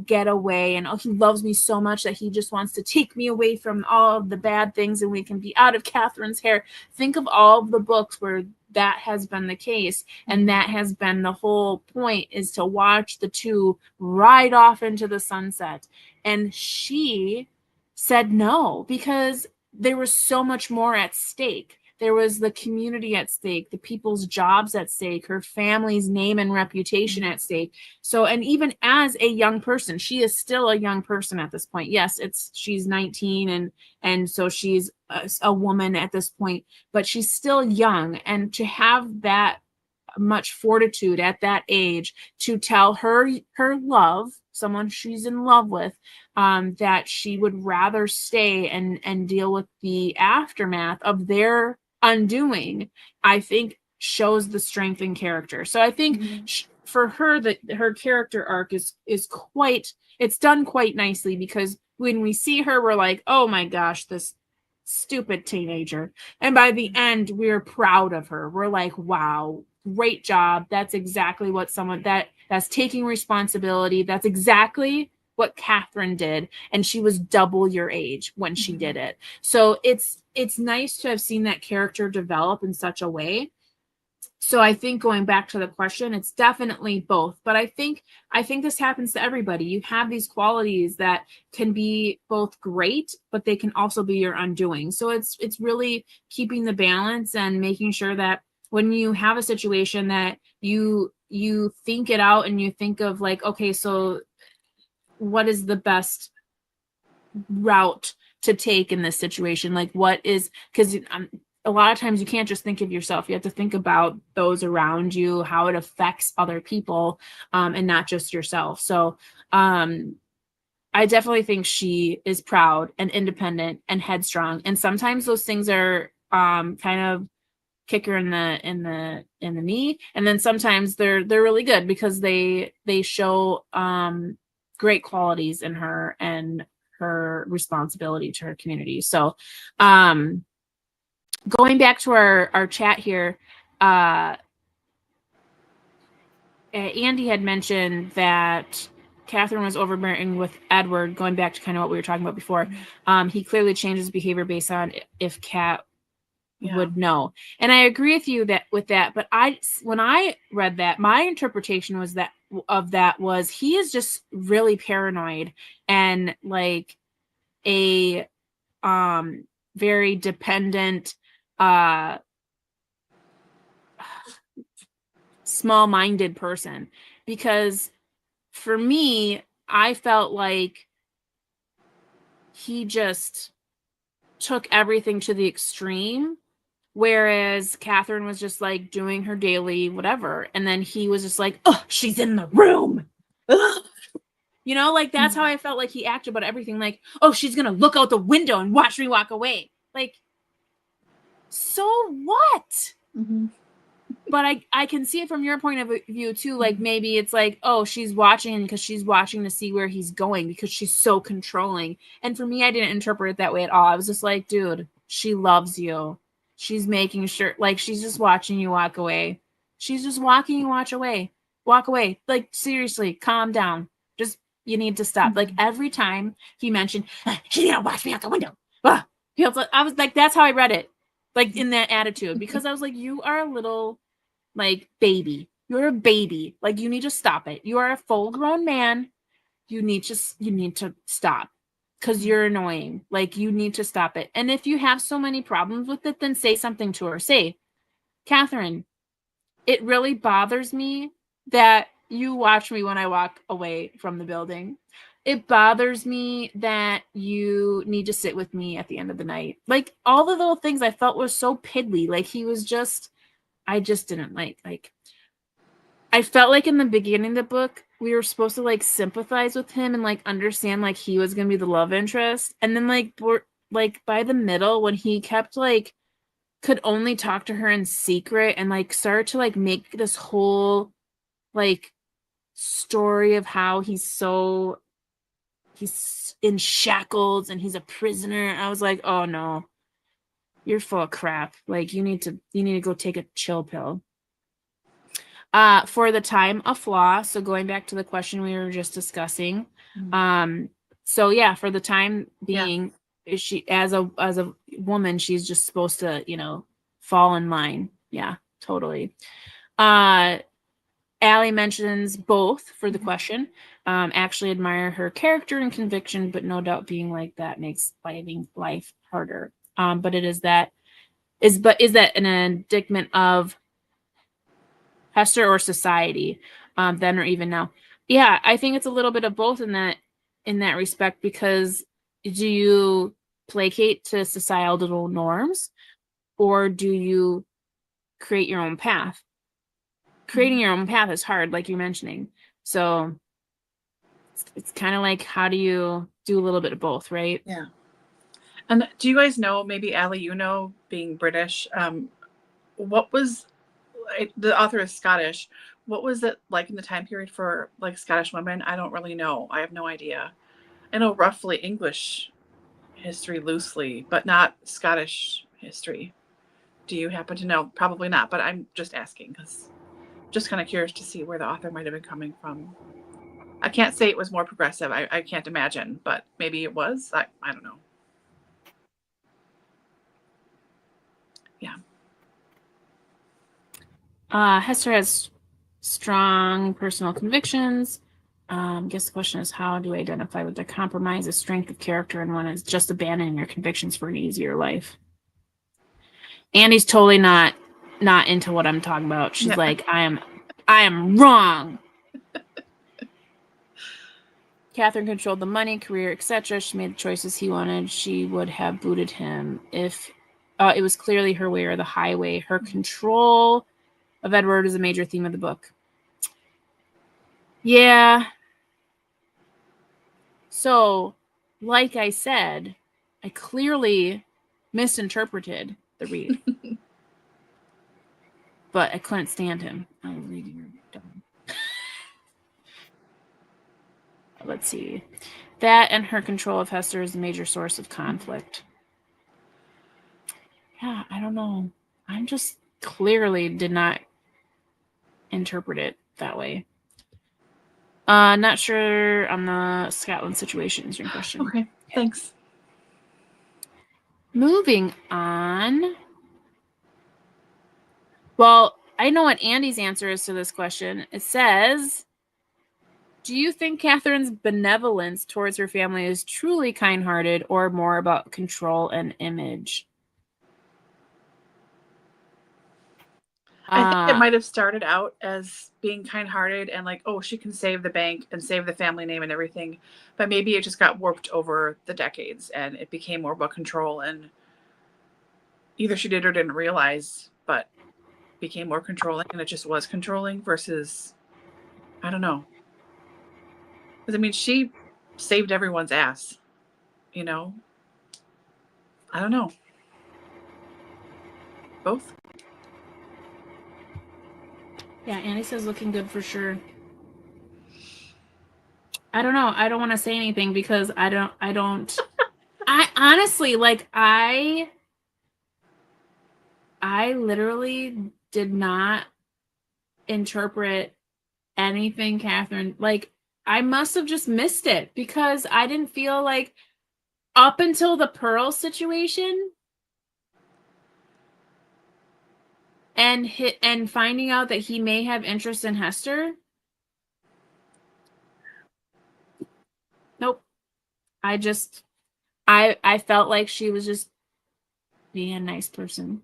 getaway, and he loves me so much that he just wants to take me away from all of the bad things and we can be out of Catherine's hair. Think of all of the books where that has been the case, and that has been the whole point, is to watch the two ride off into the sunset. And she said no, because there was so much more at stake. There was the community at stake, the people's jobs at stake, her family's name and reputation at stake. So, and even as a young person, she is still a young person at this point. Yes, she's 19 and so she's a woman at this point, but she's still young. And to have that much fortitude at that age to tell her love, someone she's in love with, that she would rather stay and deal with the aftermath of their undoing, I think shows the strength in character. So I think for her, that her character arc is it's done quite nicely, because when we see her, we're like, oh my gosh, this stupid teenager. And by the end, we're proud of her. We're like, wow, great job. That's exactly what that's taking responsibility. That's exactly what Catherine did. And she was double your age when she did it. So it's nice to have seen that character develop in such a way. So I think, going back to the question, it's definitely both. But I think this happens to everybody. You have these qualities that can be both great, but they can also be your undoing. So it's really keeping the balance and making sure that when you have a situation that you think it out and you think of like, okay, so what is the best route to take in this situation? Like, what is, because a lot of times you can't just think of yourself. You have to think about those around you, how it affects other people, and not just yourself. So I definitely think she is proud and independent and headstrong. And sometimes those things are kind of kick her in the knee. And then sometimes they're really good because they show great qualities in her and her responsibility to her community. So going back to our chat here, Andy had mentioned that Catherine was overbearing with Edward, going back to kind of what we were talking about before. He clearly changed his behavior based on if Cat would know. And I agree with you with that. But when I read that, my interpretation was that he is just really paranoid and like a very dependent, small-minded person. Because for me, I felt like he just took everything to the extreme, whereas Catherine was just like doing her daily whatever, and then he was just like, oh, she's in the room. Ugh. You know, like that's how I felt like he acted about everything. Like, oh, she's gonna look out the window and watch me walk away. Like, so what? But I can see it from your point of view too. Like maybe it's like, oh, she's watching because she's watching to see where he's going because she's so controlling. And for me, I didn't interpret it that way at all. I was just like, dude, she loves you. She's making sure, like, she's just watching you walk away. She's just walking you walk away. Like, seriously, calm down. Just, you need to stop. Like, every time he mentioned, she's gonna watch me out the window. I was like, that's how I read it. Like, in that attitude. Because I was like, you are a little, like, baby. You're a baby. Like, you need to stop it. You are a full-grown man. You need to stop. Because you're annoying. Like, you need to stop it. And if you have so many problems with it, then say something to her. Say, Catherine, it really bothers me that you watch me when I walk away from the building. It bothers me that you need to sit with me at the end of the night. Like, all the little things I felt were so piddly. Like, he was just, I just didn't like, I felt like in the beginning of the book, we were supposed to like sympathize with him and like understand like he was going to be the love interest. And then like by the middle, when he kept like, could only talk to her in secret and like started to like make this whole like story of how he's in shackles and he's a prisoner. I was like, oh no, you're full of crap. Like you need to go take a chill pill. For the time, a flaw. So going back to the question we were just discussing. So yeah, for the time being, is she as a woman, she's just supposed to, fall in line. Yeah, totally. Allie mentions both for the question. Actually admire her character and conviction, but no doubt being like that makes life harder. But is that an indictment of Hester or society, then or even now? Yeah, I think it's a little bit of both in that respect, because do you placate to societal norms or do you create your own path? Creating your own path is hard, like you're mentioning. So it's kind of like, how do you do a little bit of both, right?
Yeah. And do you guys know, maybe Allie, being British, what was, the author is Scottish, what was it like in the time period for like Scottish women? I don't really know. I have no idea. I know roughly English history loosely, but not Scottish history. Do you happen to know? Probably not, but I'm just asking because just kind of curious to see where the author might have been coming from. I can't say it was more progressive. I can't imagine, but maybe it was. I don't know. Yeah.
Hester has strong personal convictions. Guess the question is, how do I identify with the compromise, a strength of character, and one is just abandoning your convictions for an easier life? Andy's totally not into what I'm talking about. She's like, I am wrong. Catherine controlled the money, career, etc. She made the choices he wanted. She would have booted him if it was clearly her way or the highway. Her control of Edward is a major theme of the book. Yeah. So, like I said, I clearly misinterpreted the read. But I couldn't stand him. I was reading her down. Let's see. That and her control of Hester is a major source of conflict. Yeah, I don't know. I just clearly did not interpret it that way. Not sure on the Scotland situation is your question.
Okay, thanks.
Moving on. Well, I know what Andy's answer is to this question. It says, do you think Catherine's benevolence towards her family is truly kind-hearted or more about control and image?
I think it might have started out as being kind-hearted and like, oh, she can save the bank and save the family name and everything. But maybe it just got warped over the decades and it became more about control, and either she did or didn't realize, but became more controlling, and it just was controlling versus, I don't know. Because I mean, she saved everyone's ass, you know? I don't know. Both?
Yeah, Andy says looking good for sure. I don't know. I don't want to say anything because I honestly, like, I literally did not interpret anything Catherine, like, I must have just missed it because I didn't feel like up until the Pearl situation and finding out that he may have interest in Hester. Nope. I felt like she was just being a nice person.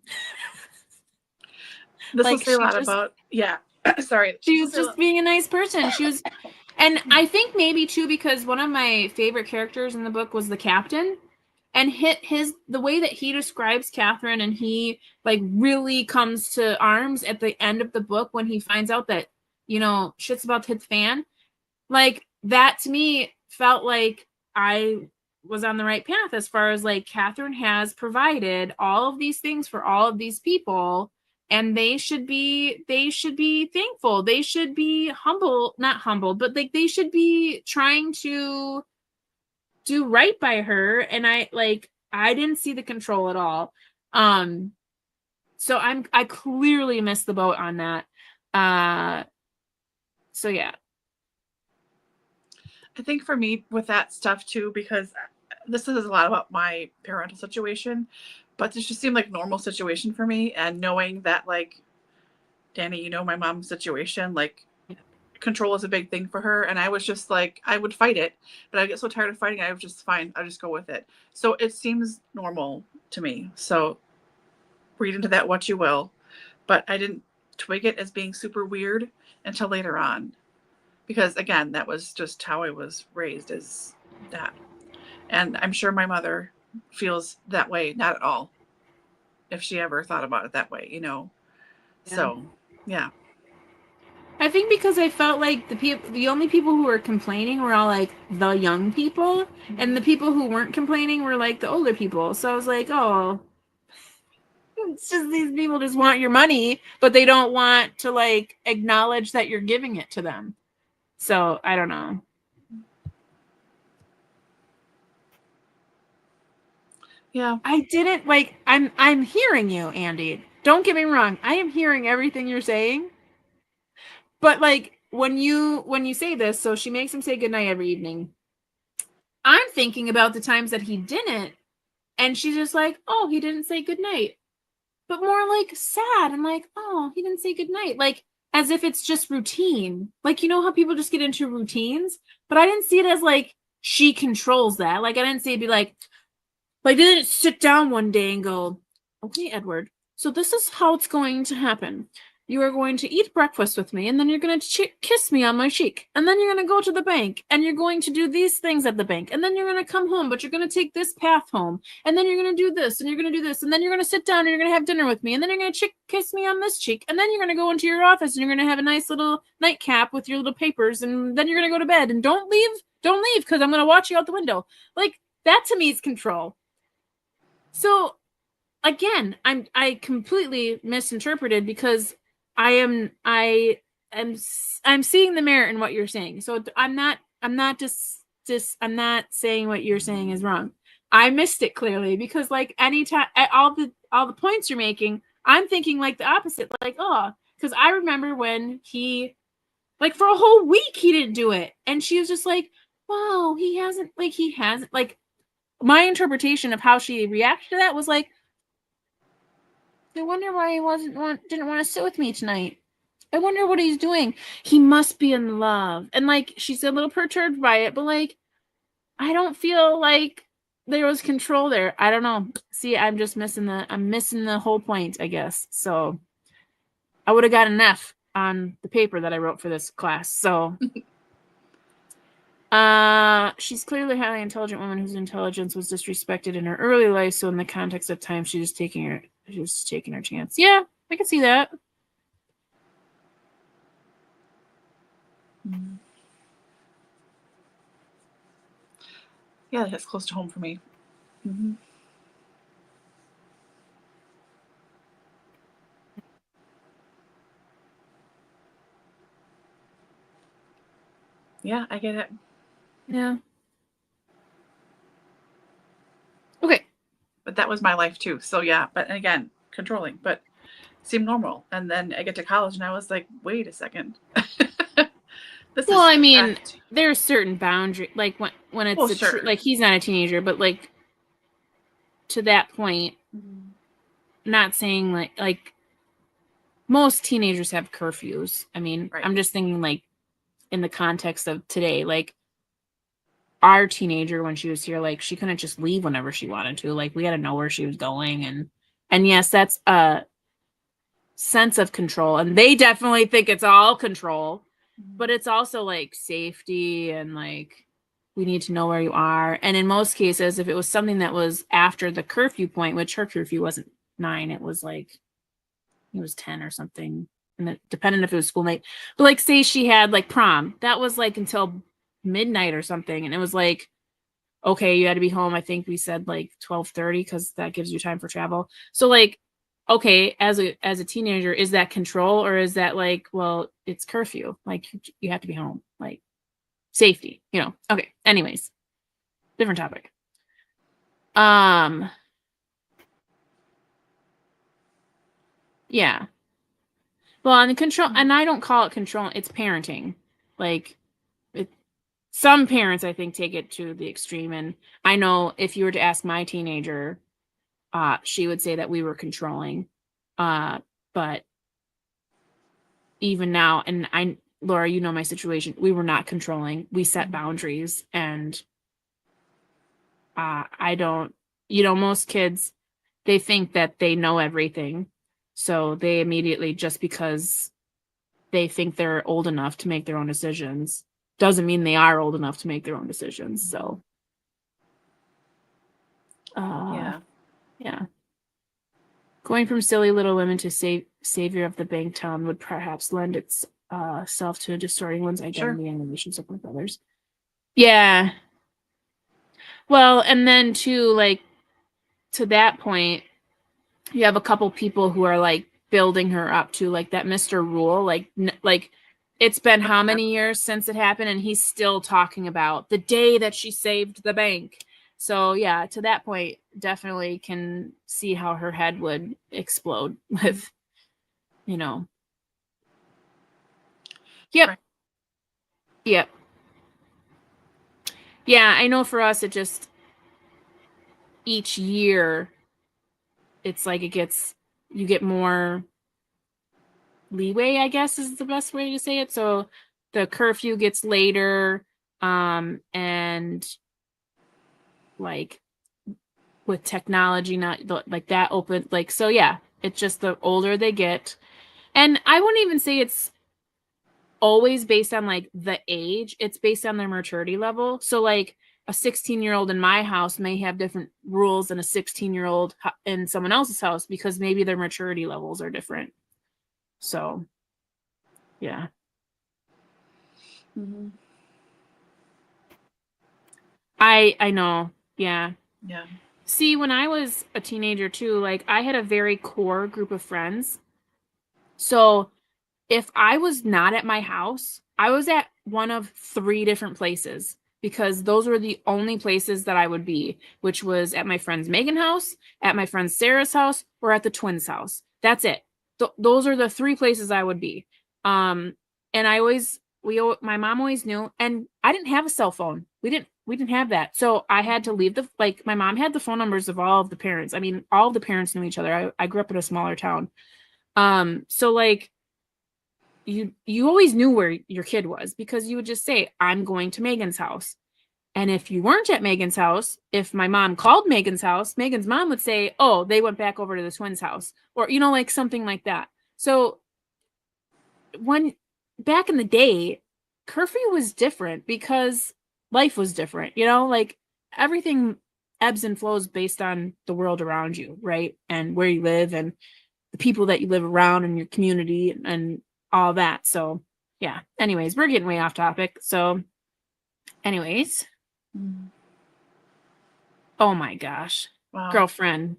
This like, will say a lot about, yeah. Sorry.
She was just being a nice person. She was, and I think maybe too, because one of my favorite characters in the book was the captain, and the way that he describes Catherine, and he like really comes to arms at the end of the book when he finds out that, you know, shit's about to hit the fan. Like, that to me felt like I was on the right path as far as like Catherine has provided all of these things for all of these people, and they should be thankful. They should be not humbled, but like they should be trying to do right by her. And I didn't see the control at all. So I clearly missed the boat on that. So yeah.
I think for me with that stuff too, because this is a lot about my parental situation, but this just seemed like normal situation for me. And knowing that, like, Dani, you know, my mom's situation, like, control is a big thing for her. And I was just like, I would fight it, but I get so tired of fighting. I was just fine. I'll just go with it. So it seems normal to me. So read into that what you will, but I didn't twig it as being super weird until later on. Because again, that was just how I was raised, as that. And I'm sure my mother feels that way, not at all, if she ever thought about it that way, you know? Yeah. So, yeah.
I think because I felt like the only people who were complaining were all like the young people, and the people who weren't complaining were like the older people. So I was like, oh, it's just these people just want your money, but they don't want to like acknowledge that you're giving it to them. So I don't know.
Yeah.
I didn't like, I'm hearing you, Andy. Don't get me wrong. I am hearing everything you're saying. But like when you say this, so she makes him say goodnight every evening. I'm thinking about the times that he didn't, and she's just like, oh, he didn't say goodnight. But more like sad and like, oh, he didn't say goodnight. Like, as if it's just routine. Like, you know how people just get into routines? But I didn't see it as like she controls that. Like, I didn't see it be like they didn't sit down one day and go, okay, Edward, so this is how it's going to happen. You are going to eat breakfast with me, and then you're going to kiss me on my cheek, and then you're going to go to the bank, and you're going to do these things at the bank, and then you're going to come home, but you're going to take this path home, and then you're going to do this, and you're going to do this, and then you're going to sit down, and you're going to have dinner with me, and then you're going to kiss me on this cheek, and then you're going to go into your office, and you're going to have a nice little nightcap with your little papers, and then you're going to go to bed, and don't leave, because I'm going to watch you out the window. Like, that to me is control. So, again, I completely misinterpreted because I'm seeing the merit in what you're saying. So I'm not saying what you're saying is wrong. I missed it clearly because like anytime all the points you're making, I'm thinking like the opposite. Like, oh, because I remember when he Like for a whole week he didn't do it. And she was just like, wow, he hasn't. Like my interpretation of how she reacted to that was like, I wonder why he didn't want to sit with me tonight. I wonder what he's doing. He must be in love. And like she's a little perturbed by it, but like I don't feel like there was control there. I don't know. See, I'm missing the whole point, I guess. So I would have got an F on the paper that I wrote for this class. So she's clearly a highly intelligent woman whose intelligence was disrespected in her early life. So in the context of time, she was taking her chance. Yeah, I can see that.
Mm-hmm. Yeah, that's close to home for me. Mm-hmm. Yeah, I get it.
Yeah. Okay.
But that was my life too. So yeah, but again, controlling, but seemed normal. And then I get to college and I was like, wait a second.
I mean, there's certain boundary, like when it's
sure.
like he's not a teenager, but like to that point, not saying like most teenagers have curfews. I mean, right. I'm just thinking like in the context of today, like our teenager when she was here, like she couldn't just leave whenever she wanted to. Like we had to know where she was going, and yes, that's a sense of control, and they definitely think it's all control. But it's also like safety and like we need to know where you are. And in most cases, if it was something that was after the curfew point, which her curfew wasn't 9, it was 10 or something. And it depended if it was school night. But like say she had like prom, that was like until midnight or something. And it was like, okay, you had to be home. I think we said like 12:30 because that gives you time for travel. So like, okay, as a teenager, is that control or is that like, well, it's curfew, like you have to be home, like safety, okay, anyways, different topic. Yeah, well, and the control, and I don't call it control, it's parenting. Like some parents I think take it to the extreme, and I know if you were to ask my teenager, she would say that we were controlling. But even now, and Laura, you know my situation, we were not controlling. We set boundaries, and I don't, most kids, they think that they know everything. So they immediately, just because they think they're old enough to make their own decisions, doesn't mean they are old enough to make their own decisions. So, yeah. Going from silly little women to savior of the bank town would perhaps lend itself to distorting one's identity and relationship with others. Yeah. Well, and then too, like, to that point, you have a couple people who are like building her up to like that Mr. Rule, like it's been how many years since it happened, and he's still talking about the day that she saved the bank. So yeah, to that point, definitely can see how her head would explode with, Yep. Right. Yep. Yeah, I know for us, it just, each year, it's like you get more leeway, I guess is the best way to say it. So the curfew gets later, and like with technology, not like that open, like, so yeah, it's just the older they get. And I wouldn't even say it's always based on like the age, it's based on their maturity level. So like a 16-year-old in my house may have different rules than a 16-year-old in someone else's house because maybe their maturity levels are different. So yeah.
Mm-hmm.
I know. Yeah.
Yeah.
See, when I was a teenager too, like I had a very core group of friends. So if I was not at my house, I was at one of 3 different places because those were the only places that I would be, which was at my friend's Megan house, at my friend Sarah's house, or at the twins' house. That's it. Those are the 3 places I would be. And I always my mom always knew, and I didn't have a cell phone. We didn't have that. So I had to leave my mom had the phone numbers of all of the parents. I mean, all of the parents knew each other. I grew up in a smaller town. So like you always knew where your kid was because you would just say, I'm going to Megan's house. And if you weren't at Megan's house, if my mom called Megan's house, Megan's mom would say, oh, they went back over to the twins' house, or, like something like that. So back in the day, curfew was different because life was different, like everything ebbs and flows based on the world around you, right? And where you live and the people that you live around and your community and all that. So yeah, anyways, we're getting way off topic. So anyways, oh my gosh. Wow. Girlfriend.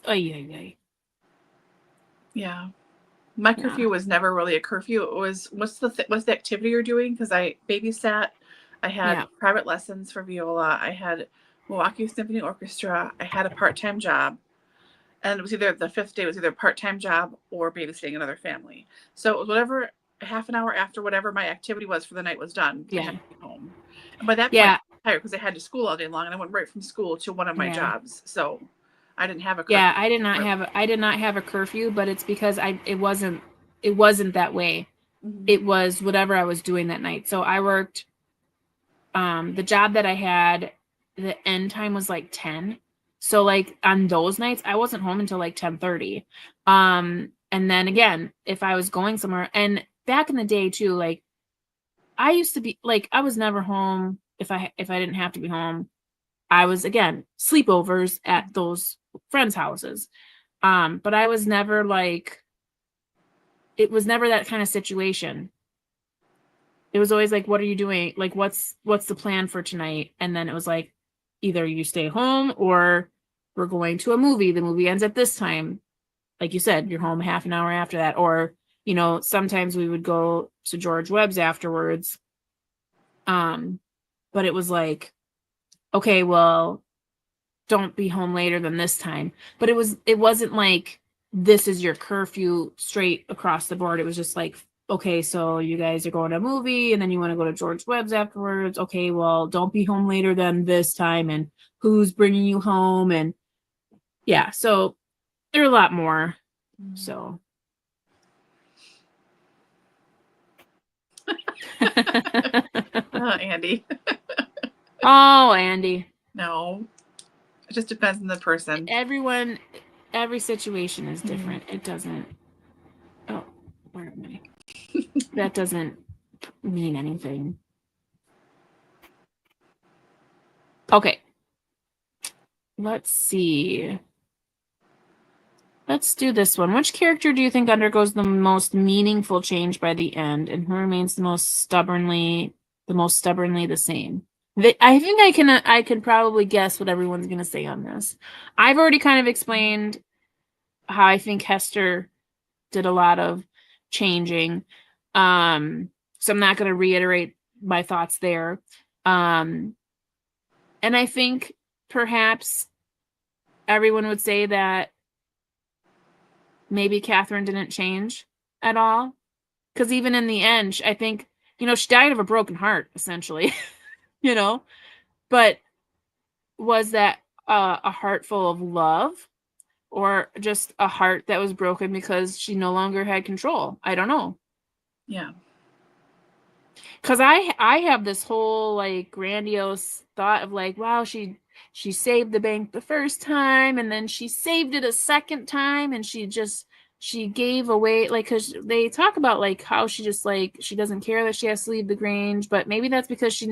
Ay.
Yeah. My curfew was never really a curfew. It was, what's the activity you're doing? Because I babysat. I had private lessons for viola. I had Milwaukee Symphony Orchestra. I had a part-time job. And it was either the fifth day was either a part-time job or babysitting another family. So it was whatever, half an hour after whatever my activity was for the night was done, I had to be home. And by that point, I was tired because I had to school all day long, and I went right from school to one of my jobs. So I didn't have a curfew.
Yeah, I did not have a curfew, but it's because it wasn't that way. Mm-hmm. It was whatever I was doing that night. So I worked the job that I had, the end time was like 10. So like on those nights, I wasn't home until like 10:30. And then again, if I was going somewhere, and back in the day too, like I used to be like, I was never home if I didn't have to be home. I was, again, sleepovers at those friends' houses. But I was never like, it was never that kind of situation. It was always like, what are you doing? Like, what's the plan for tonight? And then it was like, either you stay home or we're going to a movie. The movie ends at this time. Like you said, you're home half an hour after that. Or, sometimes we would go to George Webb's afterwards. But it was like, okay, well, don't be home later than this time. But it wasn't like, this is your curfew straight across the board. It was just like, okay, so you guys are going to a movie and then you want to go to George Webb's afterwards. Okay, well, don't be home later than this time, and who's bringing you home. And yeah, so there are a lot more. So.
Andy.
Oh, Andy.
No, it just depends on the person.
Every situation is different. It doesn't. Oh, where am I? That doesn't mean anything. Okay. Let's see. Let's do this one. Which character do you think undergoes the most meaningful change by the end, and who remains the most stubbornly the same? I think I can probably guess what everyone's going to say on this. I've already kind of explained how I think Hester did a lot of changing. So I'm not going to reiterate my thoughts there. And I think perhaps everyone would say that maybe Catherine didn't change at all. Because even in the end, I think, she died of a broken heart, essentially. But was that a heart full of love, or just a heart that was broken because she no longer had control? I don't know.
Yeah.
Because I have this whole like grandiose thought of like, wow, she saved the bank the first time, and then she saved it a second time, and she gave away, like, because they talk about like how she just like, she doesn't care that she has to leave the Grange, but maybe that's because she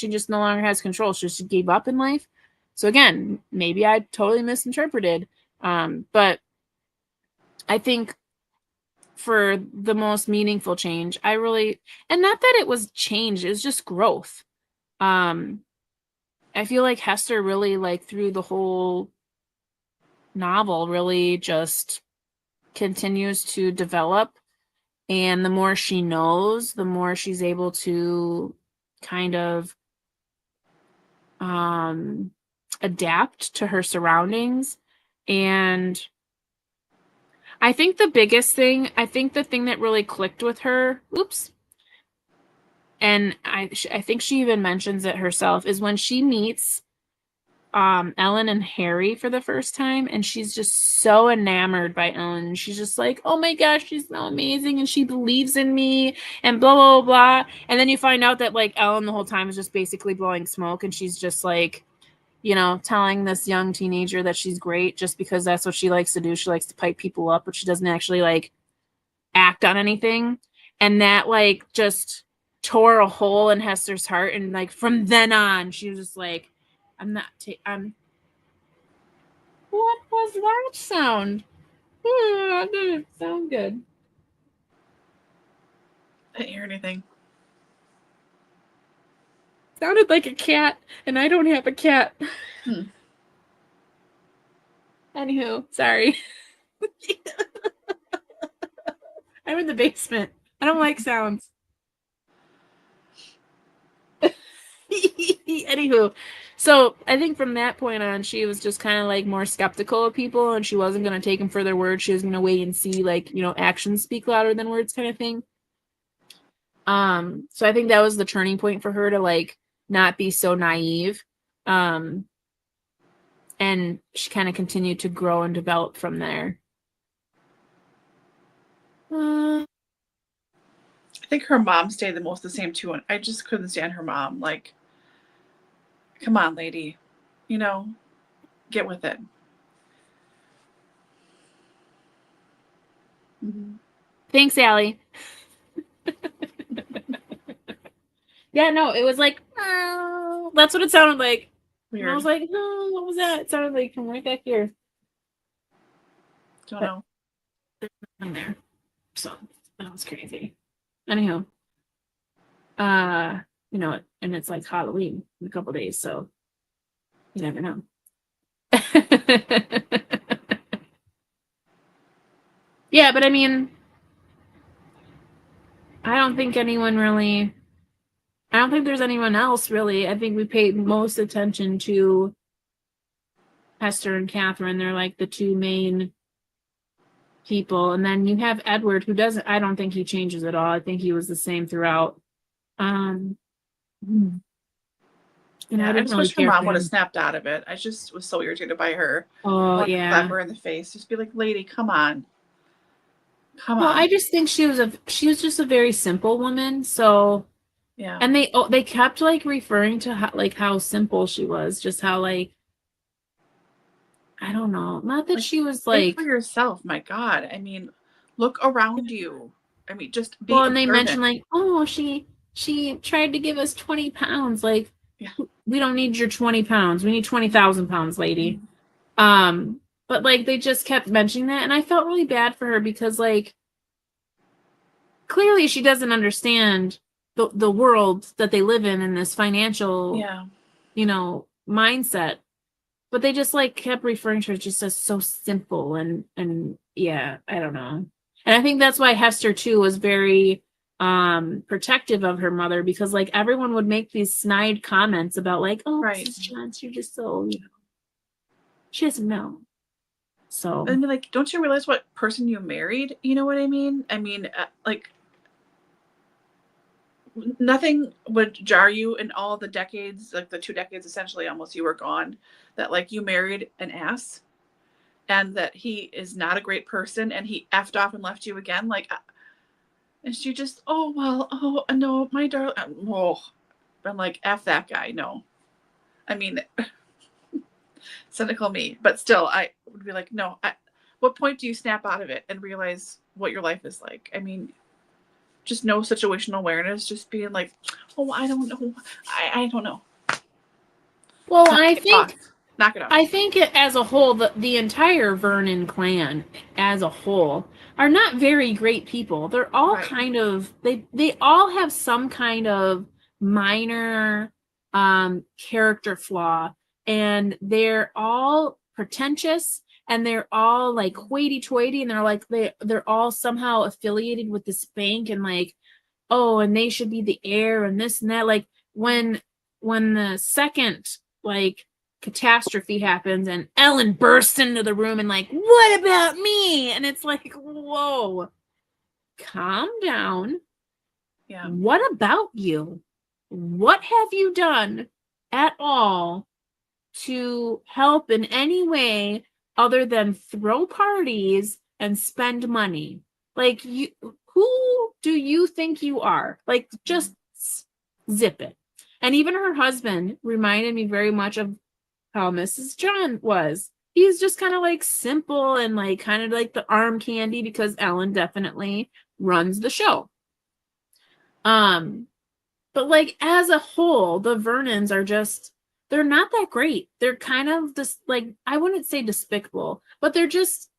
just no longer has control. She just gave up in life. So again, maybe I totally misinterpreted. But I think for the most meaningful change, and not that it was change, it was just growth. I feel like Hester really, like, through the whole novel, really just continues to develop, and the more she knows, the more she's able to kind of adapt to her surroundings. And I think the thing that really clicked with her and I think she even mentions it herself, is when she meets Ellen and Harry for the first time, and she's just so enamored by Ellen. She's just like, oh my gosh, she's so amazing, and she believes in me, and blah blah blah. And then you find out that like Ellen the whole time is just basically blowing smoke, and she's just like, you know, telling this young teenager that she's great just because that's what she likes to do. She likes to pipe people up, but she doesn't actually like act on anything. And that like just tore a hole in Hester's heart, and like from then on she was just like, I'm what was that sound? That didn't sound good.
I didn't hear anything.
Sounded like a cat, and I don't have a cat. Anywho, sorry. I'm in the basement. I don't like sounds. Anywho, so I think from that point on, she was just kind of like more skeptical of people, and she wasn't going to take them for their word. She was going to wait and see, like, you know, actions speak louder than words kind of thing. So I think that was the turning point for her to like not be so naive. And she kind of continued to grow and develop from there.
I think her mom stayed the most the same too, and I just couldn't stand her mom. Like, come on, lady, you know, get with it.
Thanks, Allie. Yeah, no, it was like, oh, that's what it sounded like.
Weird.
And I was like, no, what was that? It sounded like from right back here.
Don't know.
In there. So that was crazy. Anyhow, you know, and it's like Halloween in a couple days, so you never know. Yeah, but I mean, I don't think there's anyone else really. I think we paid most attention to Hester and Catherine. They're like the two main people. And then you have Edward, who I don't think he changes at all. I think he was the same throughout. And
yeah, I just wish her mom would have snapped out of it. I just was so irritated by her.
Oh,
like,
yeah.
Slap her in the face. Just be like, lady, come on. Come on.
I just think she was just a very simple woman. So
yeah.
And they kept like referring to how simple she was, just how like, I don't know, not that like, she was like,
think for yourself. My God, I mean, look around you. I mean, just be.
Well, and they mentioned like, oh, she tried to give us 20 pounds. Like,
yeah.
We don't need your 20 pounds. We need 20,000 pounds, lady. But like they just kept mentioning that, and I felt really bad for her because like clearly she doesn't understand the world that they live in this financial, you know, mindset. But they just like kept referring to her just as so simple and yeah, I don't know. And I think that's why Hester too was very protective of her mother, because like everyone would make these snide comments about like, oh,
right.
Mrs. Johns, you're just so, you know, she doesn't know. So
and like, don't you realize what person you married? You know what I mean? I mean, like, nothing would jar you in all the decades, like the 2 decades essentially almost you were gone, that like you married an ass and that he is not a great person and he effed off and left you again. Like, and she just, oh, well, oh, no, my darling. Oh, I'm like, F that guy. No. I mean, cynical me, but still, I would be like, no. What point do you snap out of it and realize what your life is like? I mean, just no situational awareness, just being like, oh, I don't know. I don't know.
Well, I think
knock it off.
I think as a whole, the entire Vernon clan as a whole are not very great people. They're all kind of they all have some kind of minor character flaw, and they're all pretentious, and they're all like hoity-toity, and they're all somehow affiliated with this bank, and like, oh, and they should be the heir and this and that. Like when the second like catastrophe happens and Ellen bursts into the room and like, what about me? And it's like, whoa, calm down.
Yeah.
What about you? What have you done at all to help in any way other than throw parties and spend money? Like, who do you think you are? Like, just zip it. And even her husband reminded me very much of how Mrs. John was. He's just kind of like simple and like kind of like the arm candy, because Ellen definitely runs the show. But like as a whole, the Vernons are just, they're not that great. They're kind of just like, I wouldn't say despicable, but they're just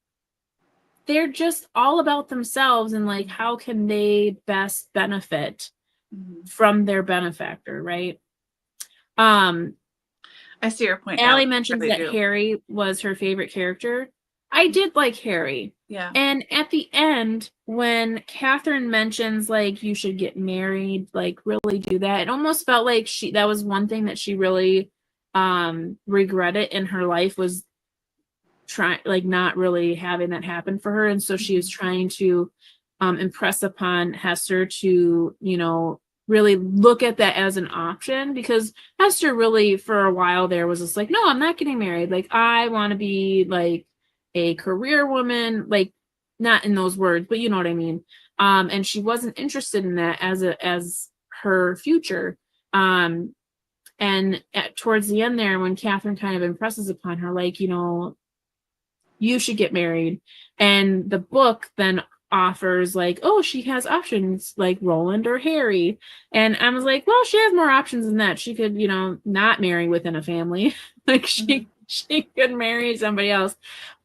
all about themselves and like how can they best benefit from their benefactor, right?
I see your point.
Allie mentions that Harry was her favorite character. I did like Harry.
Yeah.
And at the end, when Catherine mentions like you should get married, like really do that, it almost felt like that was one thing that she really regretted in her life, was not really having that happen for her. And so she was trying to impress upon Hester to, really look at that as an option, because Hester really for a while there was just like, no, I'm not getting married. Like, I want to be like a career woman, like not in those words, but you know what I mean. And she wasn't interested in that as her future. And towards the end there, when Catherine kind of impresses upon her, like, you should get married. And the book then offers like, oh, she has options like Roland or Harry. And I was like, well, she has more options than that. She could, not marry within a family. Like she could marry somebody else.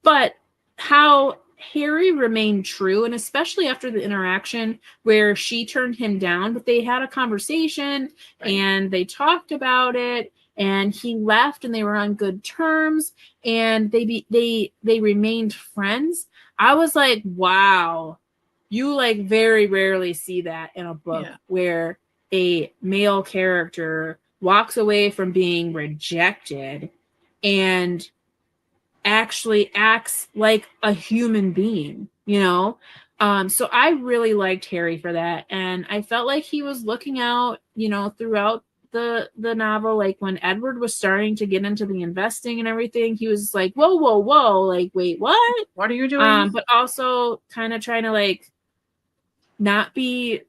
But how Harry remained true, and especially after the interaction where she turned him down, but they had a conversation and they talked about it, and he left and they were on good terms, and they remained friends. I was like, wow, you like very rarely see that in a book where a male character walks away from being rejected and actually acts like a human being, so I really liked Harry for that. And I felt like he was looking out, throughout the novel. Like when Edward was starting to get into the investing and everything, he was like, whoa, like, wait, what
are you doing?
But also kind of trying to like not be,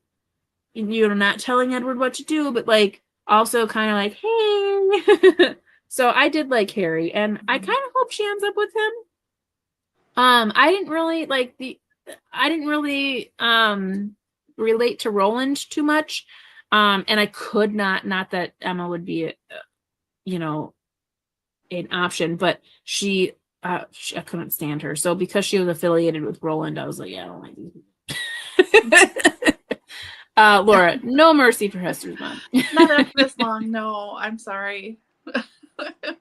not telling Edward what to do, but like also kind of like, hey. So I did like Harry, and I kind of hope she ends up with him. I didn't really relate to Roland too much. And I could not that Emma would be an option, but I couldn't stand her. So because she was affiliated with Roland, I was like, yeah, I don't like these. Laura, no mercy for Hester's mom.
Not after this long. No, I'm sorry.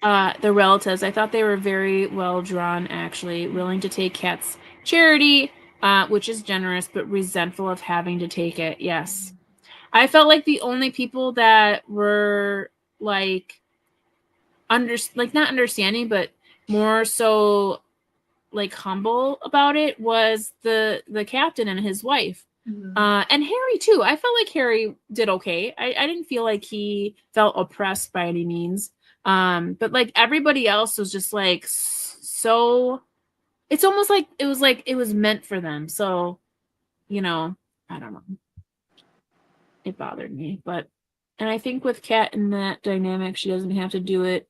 The relatives, I thought they were very well drawn, actually, willing to take Kat's charity, which is generous, but resentful of having to take it. Yes. I felt like the only people that were like not understanding, but more so like humble about it was the captain and his wife. And Harry too. I felt like Harry did okay. I didn't feel like he felt oppressed by any means. But like everybody else was just like, so it's almost like it was meant for them. So, I don't know. It bothered me, and I think with Kat in that dynamic, she doesn't have to do it,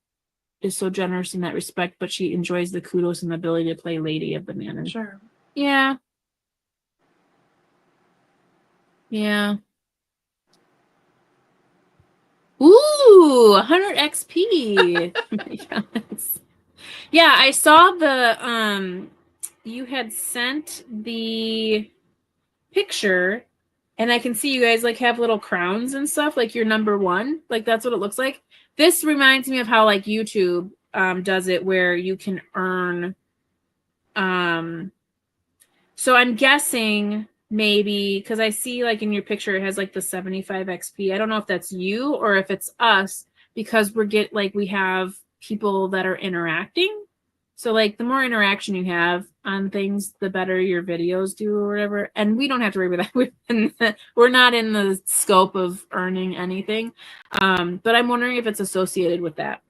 is so generous in that respect, but she enjoys the kudos and the ability to play lady of the manor.
Sure.
Yeah. Yeah. Ooh, 100 XP. Yeah, I saw the you had sent the picture, and I can see you guys like have little crowns and stuff, like you're number 1. Like that's what it looks like. This reminds me of how like YouTube does it, where you can earn so I'm guessing maybe because I see like in your picture it has like the 75 XP. I don't know if that's you or if it's us, because we have people that are interacting. So like the more interaction you have on things, the better your videos do or whatever. And we don't have to worry about that. We're not in the scope of earning anything. But I'm wondering if it's associated with that.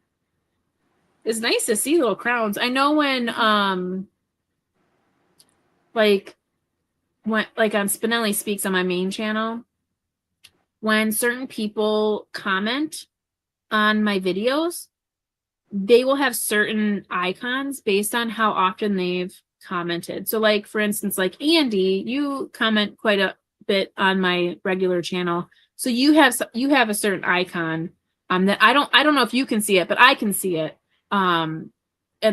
It's nice to see little crowns. I know when like on Spenelli Speaks on my main channel, when certain people comment on my videos, they will have certain icons based on how often they've commented. So like, for instance, like Andy, you comment quite a bit on my regular channel. So you have a certain icon that I don't know if you can see it, but I can see it. And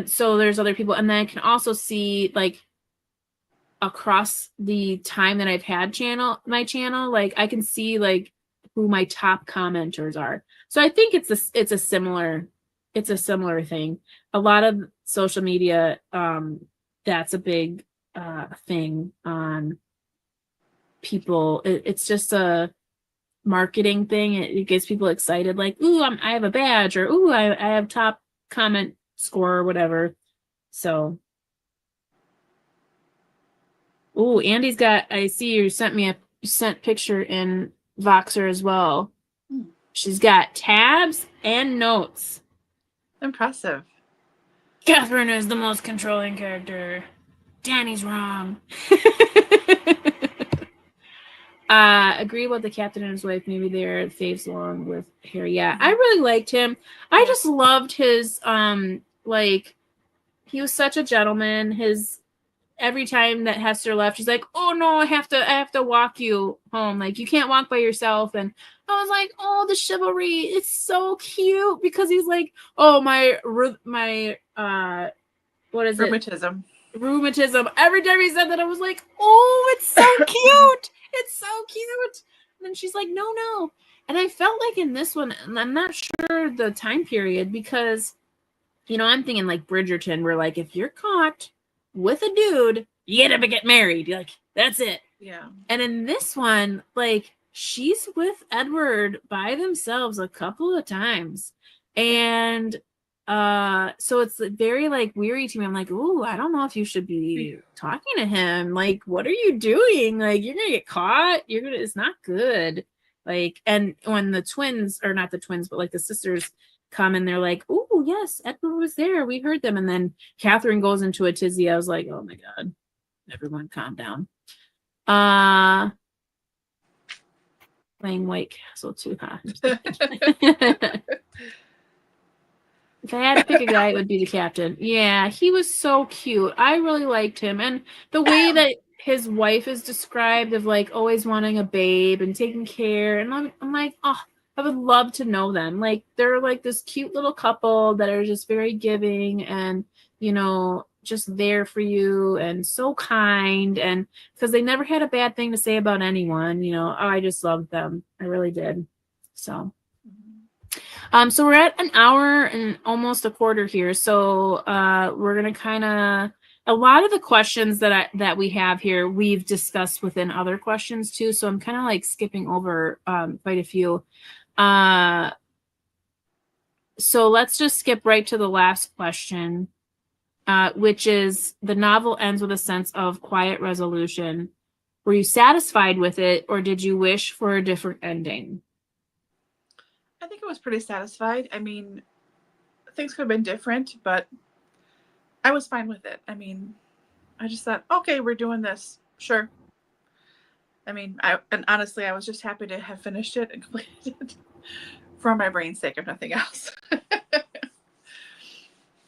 so there's other people, and then I can also see like across the time that I've had my channel, like I can see like who my top commenters are. So I think it's a similar thing. A lot of social media, that's a big thing on people. It's just a marketing thing. It gets people excited, like, ooh, I have a badge, or ooh, I have top comment score or whatever. So, ooh, Andy's got, I see you sent picture in Voxer as well. She's got tabs and notes.
Impressive.
Catherine is the most controlling character. Dani's wrong. Agree about the captain and his wife. Maybe they're faves along with Harry. Yeah, I really liked him. I just loved his like, he was such a gentleman. His every time that Hester left, she's like, "Oh no, I have to walk you home. Like you can't walk by yourself." And I was like, "Oh, the chivalry! It's so cute," because he's like, "Oh my what is
Rheumatism.
it? Rheumatism." Every time he said that, I was like, "Oh, it's so cute! It's so cute." And then she's like, "No." And I felt like in this one, and I'm not sure the time period, because I'm thinking like Bridgerton, where like if you're caught with a dude, you gotta get married. Like that's it.
Yeah.
And in this one, like she's with Edward by themselves a couple of times, and so it's very like weary to me. I'm like, ooh, I don't know if you should be talking to him. Like, what are you doing? Like, you're gonna get caught. It's not good. Like, and when the twins, or not the twins, but like the sisters come and they're like, oh yes, Edward was there, we heard them, and then Catherine goes into a tizzy. I was like, oh my god, everyone calm down. Playing White Castle too hot. If I had to pick a guy, it would be the captain. Yeah, he was so cute. I really liked him, and the way that his wife is described, of like always wanting a babe and taking care, and I'm like, oh, I would love to know them. Like they're like this cute little couple that are just very giving and just there for you and so kind, and because they never had a bad thing to say about anyone. I just loved them. I really did. So. So we're at an hour and almost a quarter here. So we're gonna kind of, a lot of the questions that we have here, we've discussed within other questions too. So I'm kind of like skipping over quite a few. So let's just skip right to the last question, which is, the novel ends with a sense of quiet resolution. Were you satisfied with it, or did you wish for a different ending?
I think I was pretty satisfied. I mean, things could have been different, but I was fine with it. I mean, I just thought, okay, we're doing this. Sure. I mean, and honestly, I was just happy to have finished it and completed it for my brain's sake, if nothing else.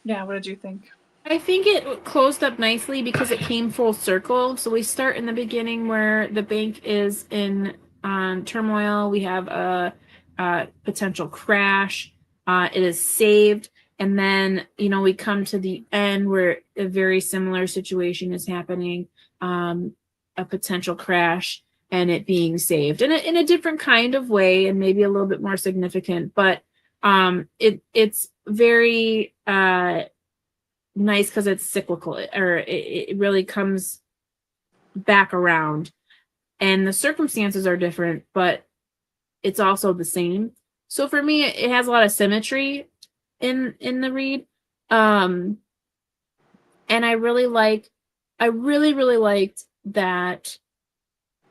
Yeah, what did you think?
I think it closed up nicely because it came full circle. So we start in the beginning where the bank is in turmoil. We have a potential crash. It is saved. And then, we come to the end where a very similar situation is happening, a potential crash and it being saved in a different kind of way and maybe a little bit more significant. But it's very nice because it's cyclical, or it really comes back around. And the circumstances are different, but it's also the same. So for me, it has a lot of symmetry in the read. And I really liked that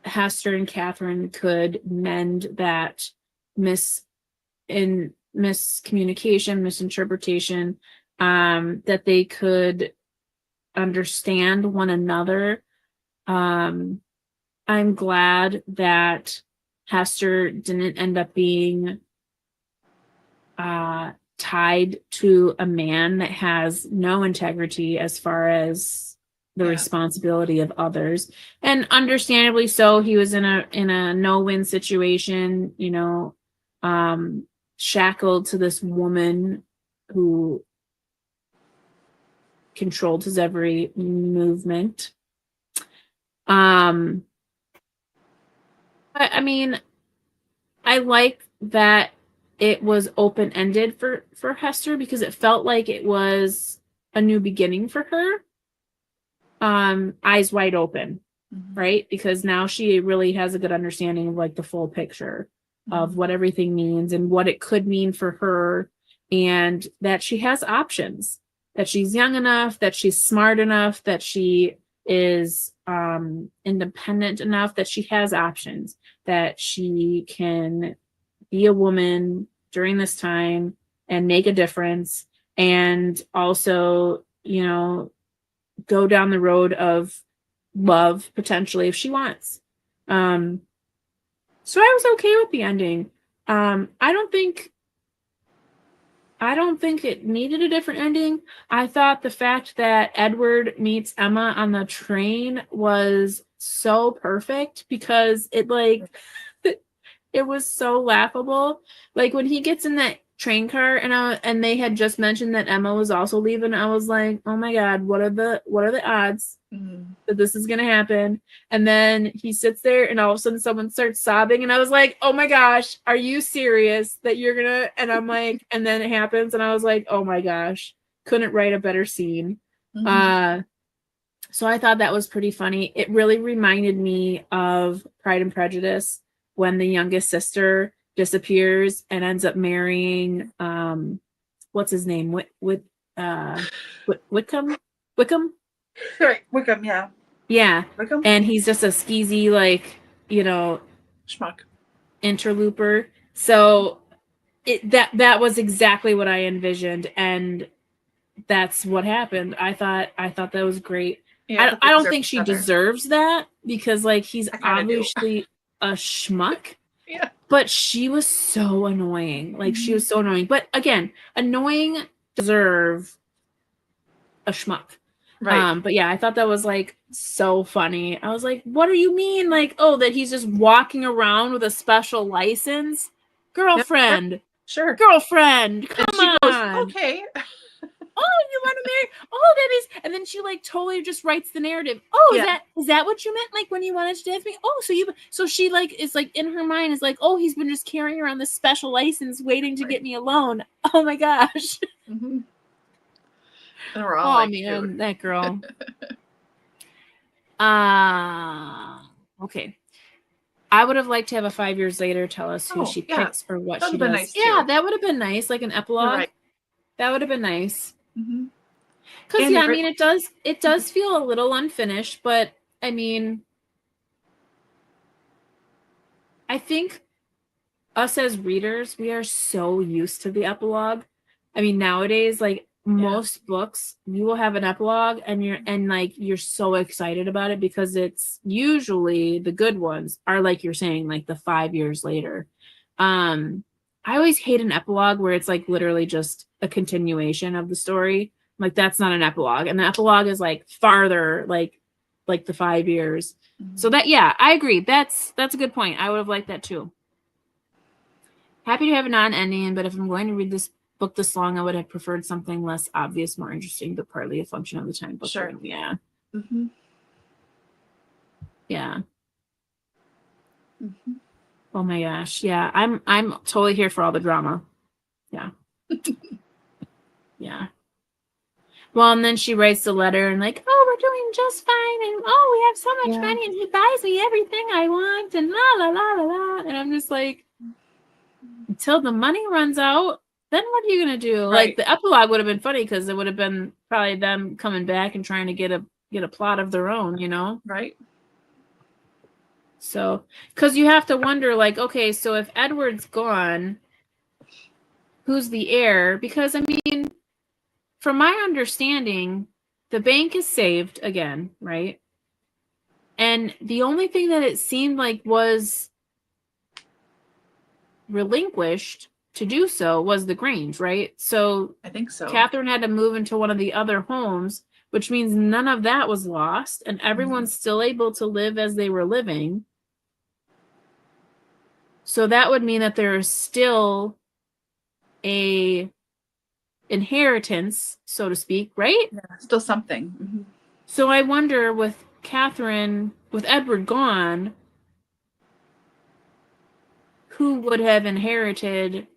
Hester and Catherine could mend that miscommunication, misinterpretation, that they could understand one another. I'm glad that Hester didn't end up being tied to a man that has no integrity as far as the responsibility of others. And understandably so, he was in a no-win situation, you know, shackled to this woman who controlled his every movement. I mean, I like that it was open-ended for Hester, because it felt like it was a new beginning for her. Eyes wide open, right? Because now she really has a good understanding of like the full picture of what everything means and what it could mean for her, and that she has options, that she's young enough, that she's smart enough, that she is independent enough, that she has options, that she can be a woman during this time and make a difference, and also, you know, go down the road of love potentially if she wants. So I was okay with the ending. I don't think it needed a different ending. I thought the fact that Edward meets Emma on the train was so perfect, because it like it was so laughable. Like when he gets in that train car and they had just mentioned that Emma was also leaving, I was like, oh my God, what are the odds that this is gonna happen? And then he sits there and all of a sudden someone starts sobbing, and I was like, oh my gosh, are you serious that you're gonna? And I'm like, and then it happens, and I was like, oh my gosh, couldn't write a better scene. So I thought that was pretty funny. It really reminded me of Pride and Prejudice, when the youngest sister disappears and ends up marrying what's his name? Wickham?
Right, Wickham, yeah.
Yeah.
Wickham?
And he's just a skeezy, like, you know,
schmuck,
interlooper. So that was exactly what I envisioned, and that's what happened. I thought that was great. Yeah, I don't think she deserves that, because like he's obviously a schmuck.
Yeah.
But she was so annoying. Like she was so annoying. But again, annoying deserve a schmuck. Right. But yeah, I thought that was like so funny. I was like, what do you mean? Like, oh, that he's just walking around with a special license? Girlfriend.
Yep, sure.
Girlfriend. Come on.
Goes, okay.
Oh, you want to marry? Oh, that is. And then she like totally just writes the narrative. Oh, is that what you meant? Like when you wanted to dance with me? Oh, so she like is like in her mind is like, oh, he's been just carrying around this special license waiting to get me alone. Oh my gosh.
And we're all like,
man, dude. That girl. Okay. I would have liked to have a 5 years later tell us who she picks or what she does. Nice that would have been nice, like an epilogue. Right. That would have been nice. Because I mean, it does feel a little unfinished, but I mean, I think us as readers, we are so used to the epilogue. I mean, nowadays, like most books, you will have an epilogue, and you're so excited about it, because it's usually the good ones are like you're saying, like the 5 years later. I always hate an epilogue where it's like literally just a continuation of the story. Like that's not an epilogue, and the epilogue is like farther, like the 5 years. So that, yeah, I agree. That's a good point. I would have liked that too. Happy to have a non-ending, but if I'm going to read this book this long, I would have preferred something less obvious, more interesting, but partly a function of the time. Book. Sure. Yeah. Yeah. Oh my gosh. Yeah. I'm totally here for all the drama. Yeah. Yeah. Well, and then she writes the letter and like, oh, we're doing just fine, and oh, we have so much money, and he buys me everything I want, and la la la la la. And I'm just like, until the money runs out. then what are you gonna do?
Right.
Like the epilogue would have been funny because it would have been probably them coming back and trying to get a plot of their own, you know?
Right.
So, because you have to wonder, like, okay, so if Edward's gone, who's the heir? Because I mean, from my understanding, the bank is saved again, right? And the only thing that it seemed like was relinquished to do so was the Grange, right? So
I think so.
Catherine had to move into one of the other homes, which means none of that was lost, and everyone's still able to live as they were living. So that would mean that there is still a inheritance, so to speak, right?
Yeah, still something. Mm-hmm.
So I wonder with Catherine, with Edward gone, who would have inherited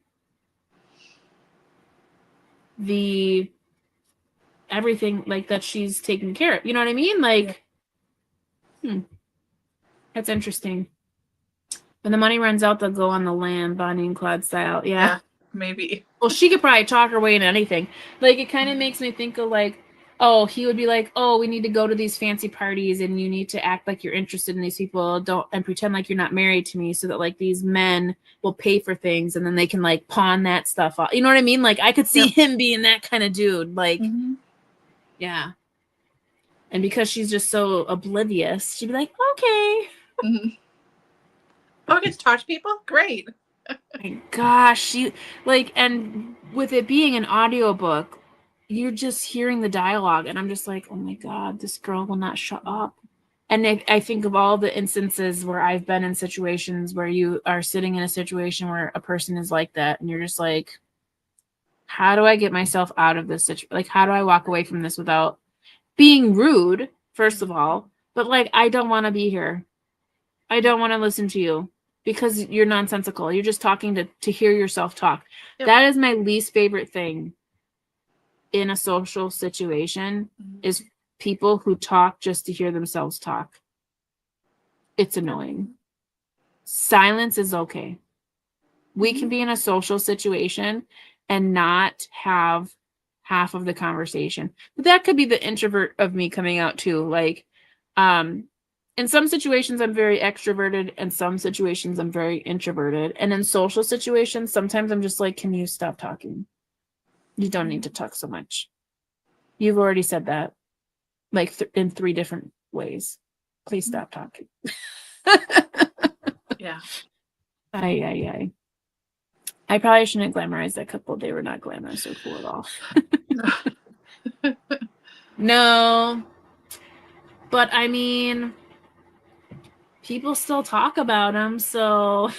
the everything like that she's taking care of? You know what I mean? Like, that's interesting. When the money runs out, they'll go on the lam, Bonnie and Clyde style. Yeah,
maybe.
Well, she could probably talk her way into anything. Like, it kind of makes me think of like, oh, he would be like, oh, we need to go to these fancy parties and you need to act like you're interested in these people, and pretend like you're not married to me, so that like these men will pay for things and then they can like pawn that stuff off. You know what I mean? Like, I could see him being that kind of dude. Like, yeah. And because she's just so oblivious, she'd be like, okay.
Oh, I get to talk to people? Great.
My gosh, she like, and with it being an audiobook, you're just hearing the dialogue, and I'm just like, oh my God, this girl will not shut up. And I think of all the instances where I've been in situations where you are sitting in a situation where a person is like that, and you're just like, how do I get myself out of this situation? Like, how do I walk away from this without being rude, first of all, but like, I don't want to be here. I don't want to listen to you because you're nonsensical. You're just talking to hear yourself talk. That is my least favorite thing in a social situation, is people who talk just to hear themselves talk. It's annoying. Silence is okay. We can be in a social situation and not have half of the conversation. But that could be the introvert of me coming out too. Like, in some situations, I'm very extroverted, and some situations, I'm very introverted. And in social situations, sometimes I'm just like, can you stop talking? You don't need to talk so much. You've already said that, like in 3 different ways. Please stop talking.
Yeah.
Aye. I probably shouldn't glamorize that couple. They were not glamorous or cool at all. No. But I mean, people still talk about them, so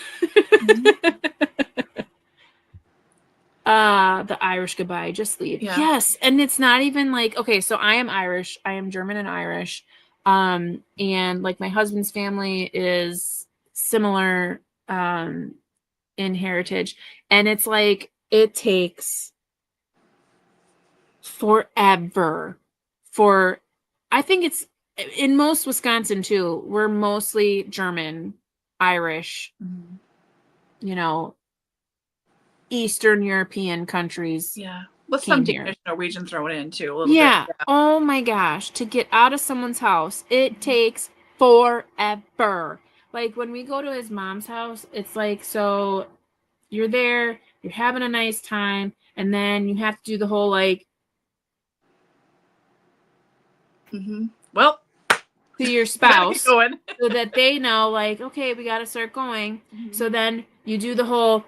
the Irish goodbye, just leave.
Yeah.
Yes, and it's not even like, okay, so I am Irish. I am German and Irish. And like my husband's family is similar in heritage, and it's like it takes forever for, I think it's in most Wisconsin too, we're mostly German, Irish, you know, Eastern European countries.
Yeah. With some Danish, Norwegian thrown in too a little bit.
Yeah. Oh my gosh. To get out of someone's house, it takes forever. Like when we go to his mom's house, it's like, so you're there, you're having a nice time, and then you have to do the whole like,
well,
to your spouse so that they know, like, okay, we got to start going. So then you do the whole,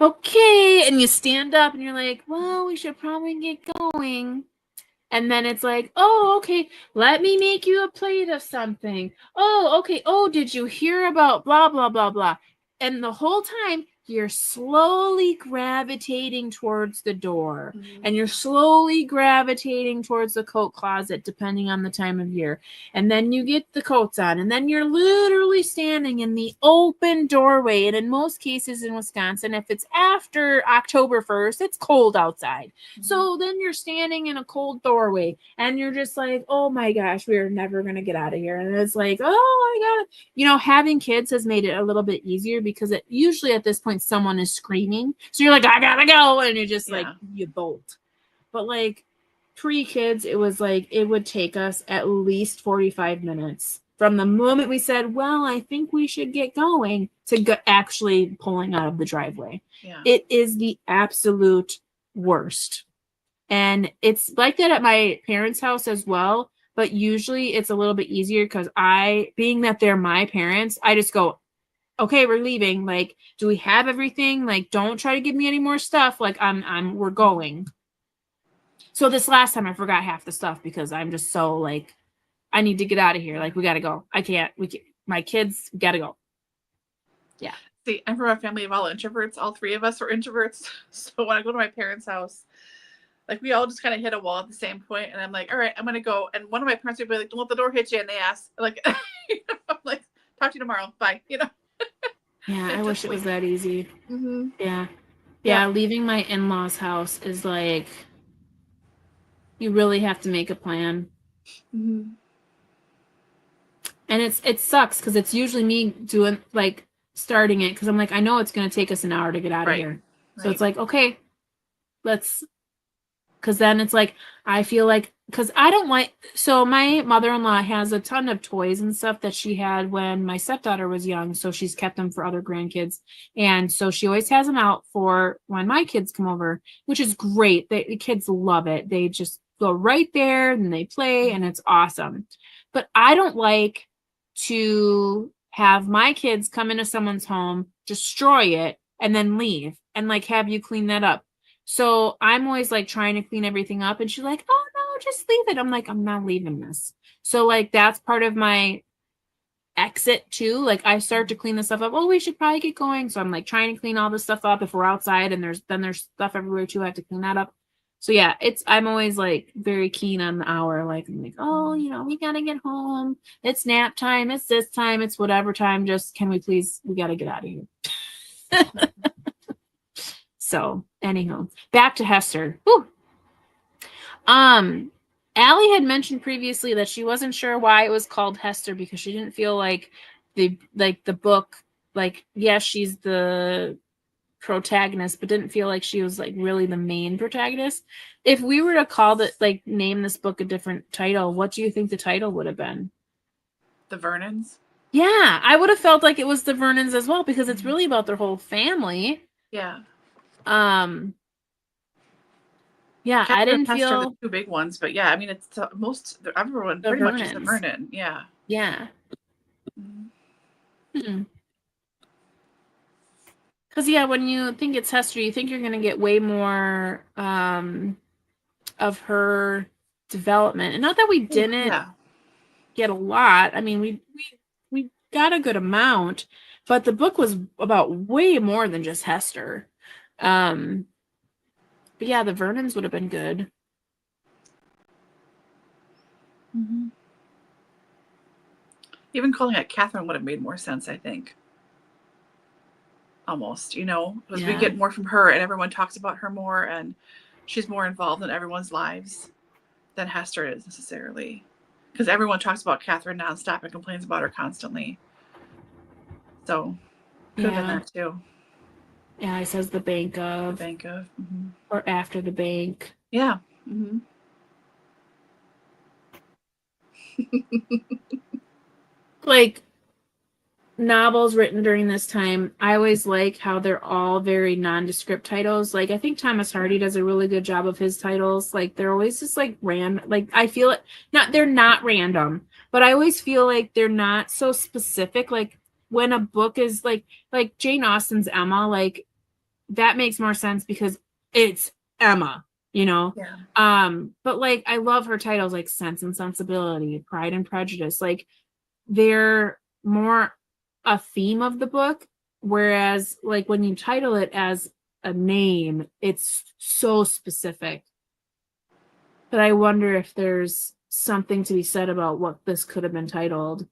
okay, and you stand up and you're like, well, we should probably get going. And then it's like, oh, okay, let me make you a plate of something. Oh, okay. Oh, did you hear about blah, blah, blah, blah. And the whole time you're slowly gravitating towards the door, and you're slowly gravitating towards the coat closet, depending on the time of year. And then you get the coats on, and then you're literally standing in the open doorway. And in most cases in Wisconsin, if it's after October 1st, it's cold outside. So then you're standing in a cold doorway, and you're just like, oh my gosh, we are never going to get out of here. And it's like, oh my God, having kids has made it a little bit easier, because it usually at this point point someone is screaming. So you're like, I gotta go. And you just like,
Yeah.
you bolt. But like pre-kids, it was like, it would take us at least 45 minutes from the moment we said, well, I think we should get going to actually pulling out of the driveway.
Yeah.
It is the absolute worst. And it's like that at my parents' house as well. But usually it's a little bit easier because being that they're my parents, I just go, okay, we're leaving. Like, do we have everything? Like, don't try to give me any more stuff. Like, we're going. So this last time I forgot half the stuff because I'm just so like, I need to get out of here. Like, we got to go. My kids got to go. Yeah.
See, I'm from a family of all introverts. All three of us are introverts. So when I go to my parents' house, like we all just kind of hit a wall at the same point, and I'm like, all right, I'm gonna go. And one of my parents would be like, don't let the door hit you, and they ask, like, I'm like, talk to you tomorrow, bye.
Yeah, I wish it was that easy.
Mm-hmm.
Yeah. Leaving my in-laws' house is like, you really have to make a plan.
Mm-hmm.
And it sucks because it's usually me doing like starting it because I'm like, I know it's gonna take us an hour to get out of here. So it's like, okay, let's. Because then it's like, I feel like, because I don't like, so my mother-in-law has a ton of toys and stuff that she had when my stepdaughter was young. So she's kept them for other grandkids. And so she always has them out for when my kids come over, which is great. The kids love it. They just go right there and they play and it's awesome. But I don't like to have my kids come into someone's home, destroy it, and then leave and like have you clean that up. So I'm always like trying to clean everything up and she's like, oh no, just leave it. I'm like, I'm not leaving this. So like that's part of my exit too. Like I start to clean the stuff up. Oh, we should probably get going. So I'm like trying to clean all this stuff up if we're outside and there's stuff everywhere too. I have to clean that up. So yeah, I'm always like very keen on the hour. Like I'm like, oh, we gotta get home. It's nap time. It's this time. It's whatever time. Just we gotta get out of here. So anyhow, back to Hester. Whew. Allie had mentioned previously that she wasn't sure why it was called Hester because she didn't feel like the book, like, yes, she's the protagonist, but didn't feel like she was like really the main protagonist. If we were to name this book a different title, what do you think the title would have been?
The Vernons?
Yeah, I would have felt like it was the Vernons as well because it's really about their whole family.
Yeah.
Yeah,
Catherine
I didn't
and Hester are
feel
the two big ones, but yeah, I mean, it's everyone pretty much is a Vernon. Yeah.
Yeah.
Mm-hmm.
Because when you think it's Hester, you think you're going to get way more of her development, and not that we didn't get a lot. I mean, we got a good amount, but the book was about way more than just Hester. But yeah, the Vernons would have been good.
Mm-hmm. Even calling it Catherine would have made more sense, I think. Almost, because we get more from her and everyone talks about her more and she's more involved in everyone's lives than Hester is necessarily. Because everyone talks about Catherine nonstop and complains about her constantly. So, could have been that too.
Yeah, it says the bank of.
Mm-hmm.
Or after the bank.
Yeah. Mm-hmm.
Like novels written during this time, I always like how they're all very nondescript titles. Like I think Thomas Hardy does a really good job of his titles. Like they're always just like random. Like I feel it. They're not random, but I always feel like they're not so specific. Like when a book is like Jane Austen's Emma, like that makes more sense because it's Emma.
Yeah.
But like I love her titles like Sense and Sensibility, Pride and Prejudice. Like they're more a theme of the book, whereas like when you title it as a name, it's so specific. But I wonder if there's something to be said about what this could have been titled.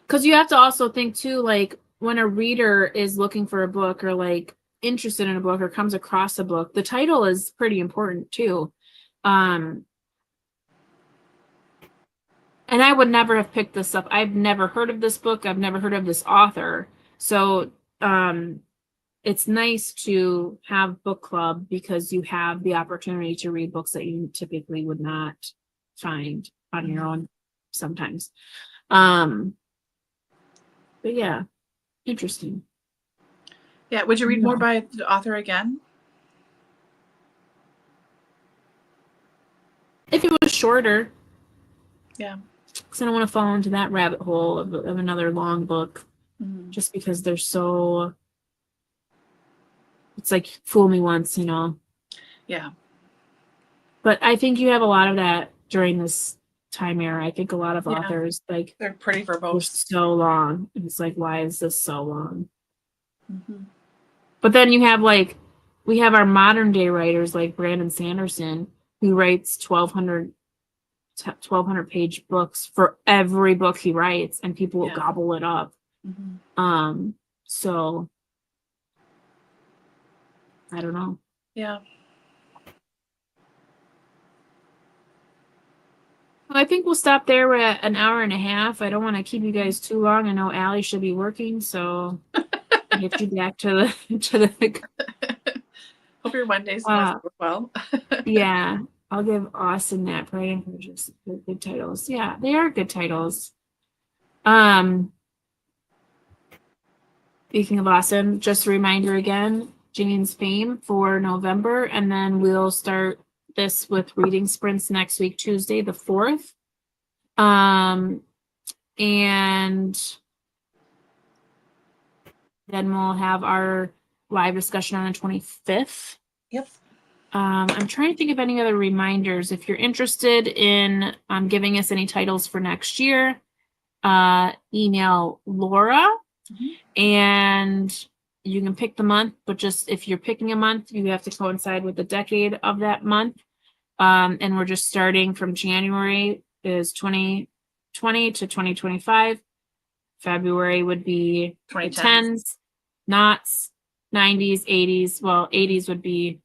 Because you have to also think too, like when a reader is looking for a book or like interested in a book or comes across a book, the title is pretty important too. And I would never have picked this up. I've never heard of this book. I've never heard of this author. So it's nice to have book club because you have the opportunity to read books that you typically would not find on your own sometimes. But yeah, interesting.
Yeah. Would you read more by the author again?
If it was shorter.
Yeah.
Because I don't want to fall into that rabbit hole of another long book. Just because they're so, it's like fool me once, you know.
Yeah.
But I think you have a lot of that during this time era. I think a lot of authors, like,
they're pretty verbose.
So long. And it's like, why is this so long? But then you have, like, we have our modern day writers like Brandon Sanderson, who writes 1,200 page books for every book he writes, and people will gobble it up. So I don't know.
Yeah.
Well, I think we'll stop there. We're at an hour and a half. I don't want to keep you guys too long. I know Allie should be working, so I'll get you back to the
Hope your Mondays goes well.
Yeah. I'll give Austin that for just good titles. Yeah, they are good titles. Speaking of Austin, just a reminder again, Jane's Fame for November, and then we'll start this with reading sprints next week, Tuesday, the 4th. And then we'll have our live discussion on the 25th.
Yep.
I'm trying to think of any other reminders. If you're interested in giving us any titles for next year, email Laura, and you can pick the month, but just if you're picking a month, you have to coincide with the decade of that month. And we're just starting from January is 2020 to 2025. February would be 2010s, knots, 90s, 80s. Well, 80s would be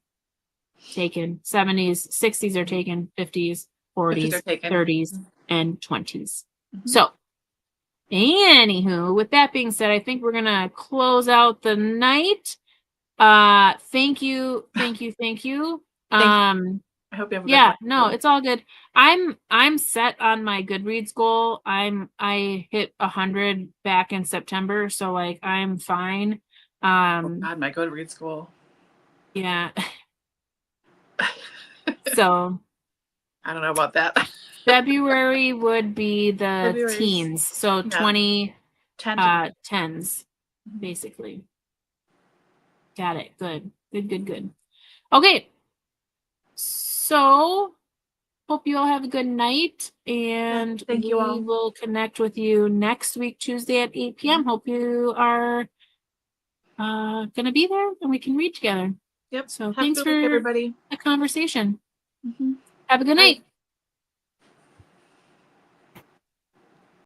taken. 70s, 60s are taken. 50s, 40s, 30s, and 20s. So, anywho, with that being said, I think we're gonna close out the night. Thank you.
I hope you have a good
no, it's all good. I'm set on my Goodreads goal. I hit 100 back in September, so like I'm fine.
God, my Goodreads goal.
Yeah. So
I don't know about that.
February would be the teens, so 10s, basically. Got it. Good. Okay. So, hope you all have a good night, and we will connect with you next week, Tuesday at 8 p.m. Hope you are going to be there and we can read together.
Yep.
So, thanks for
everybody.
the conversation. Have a good night.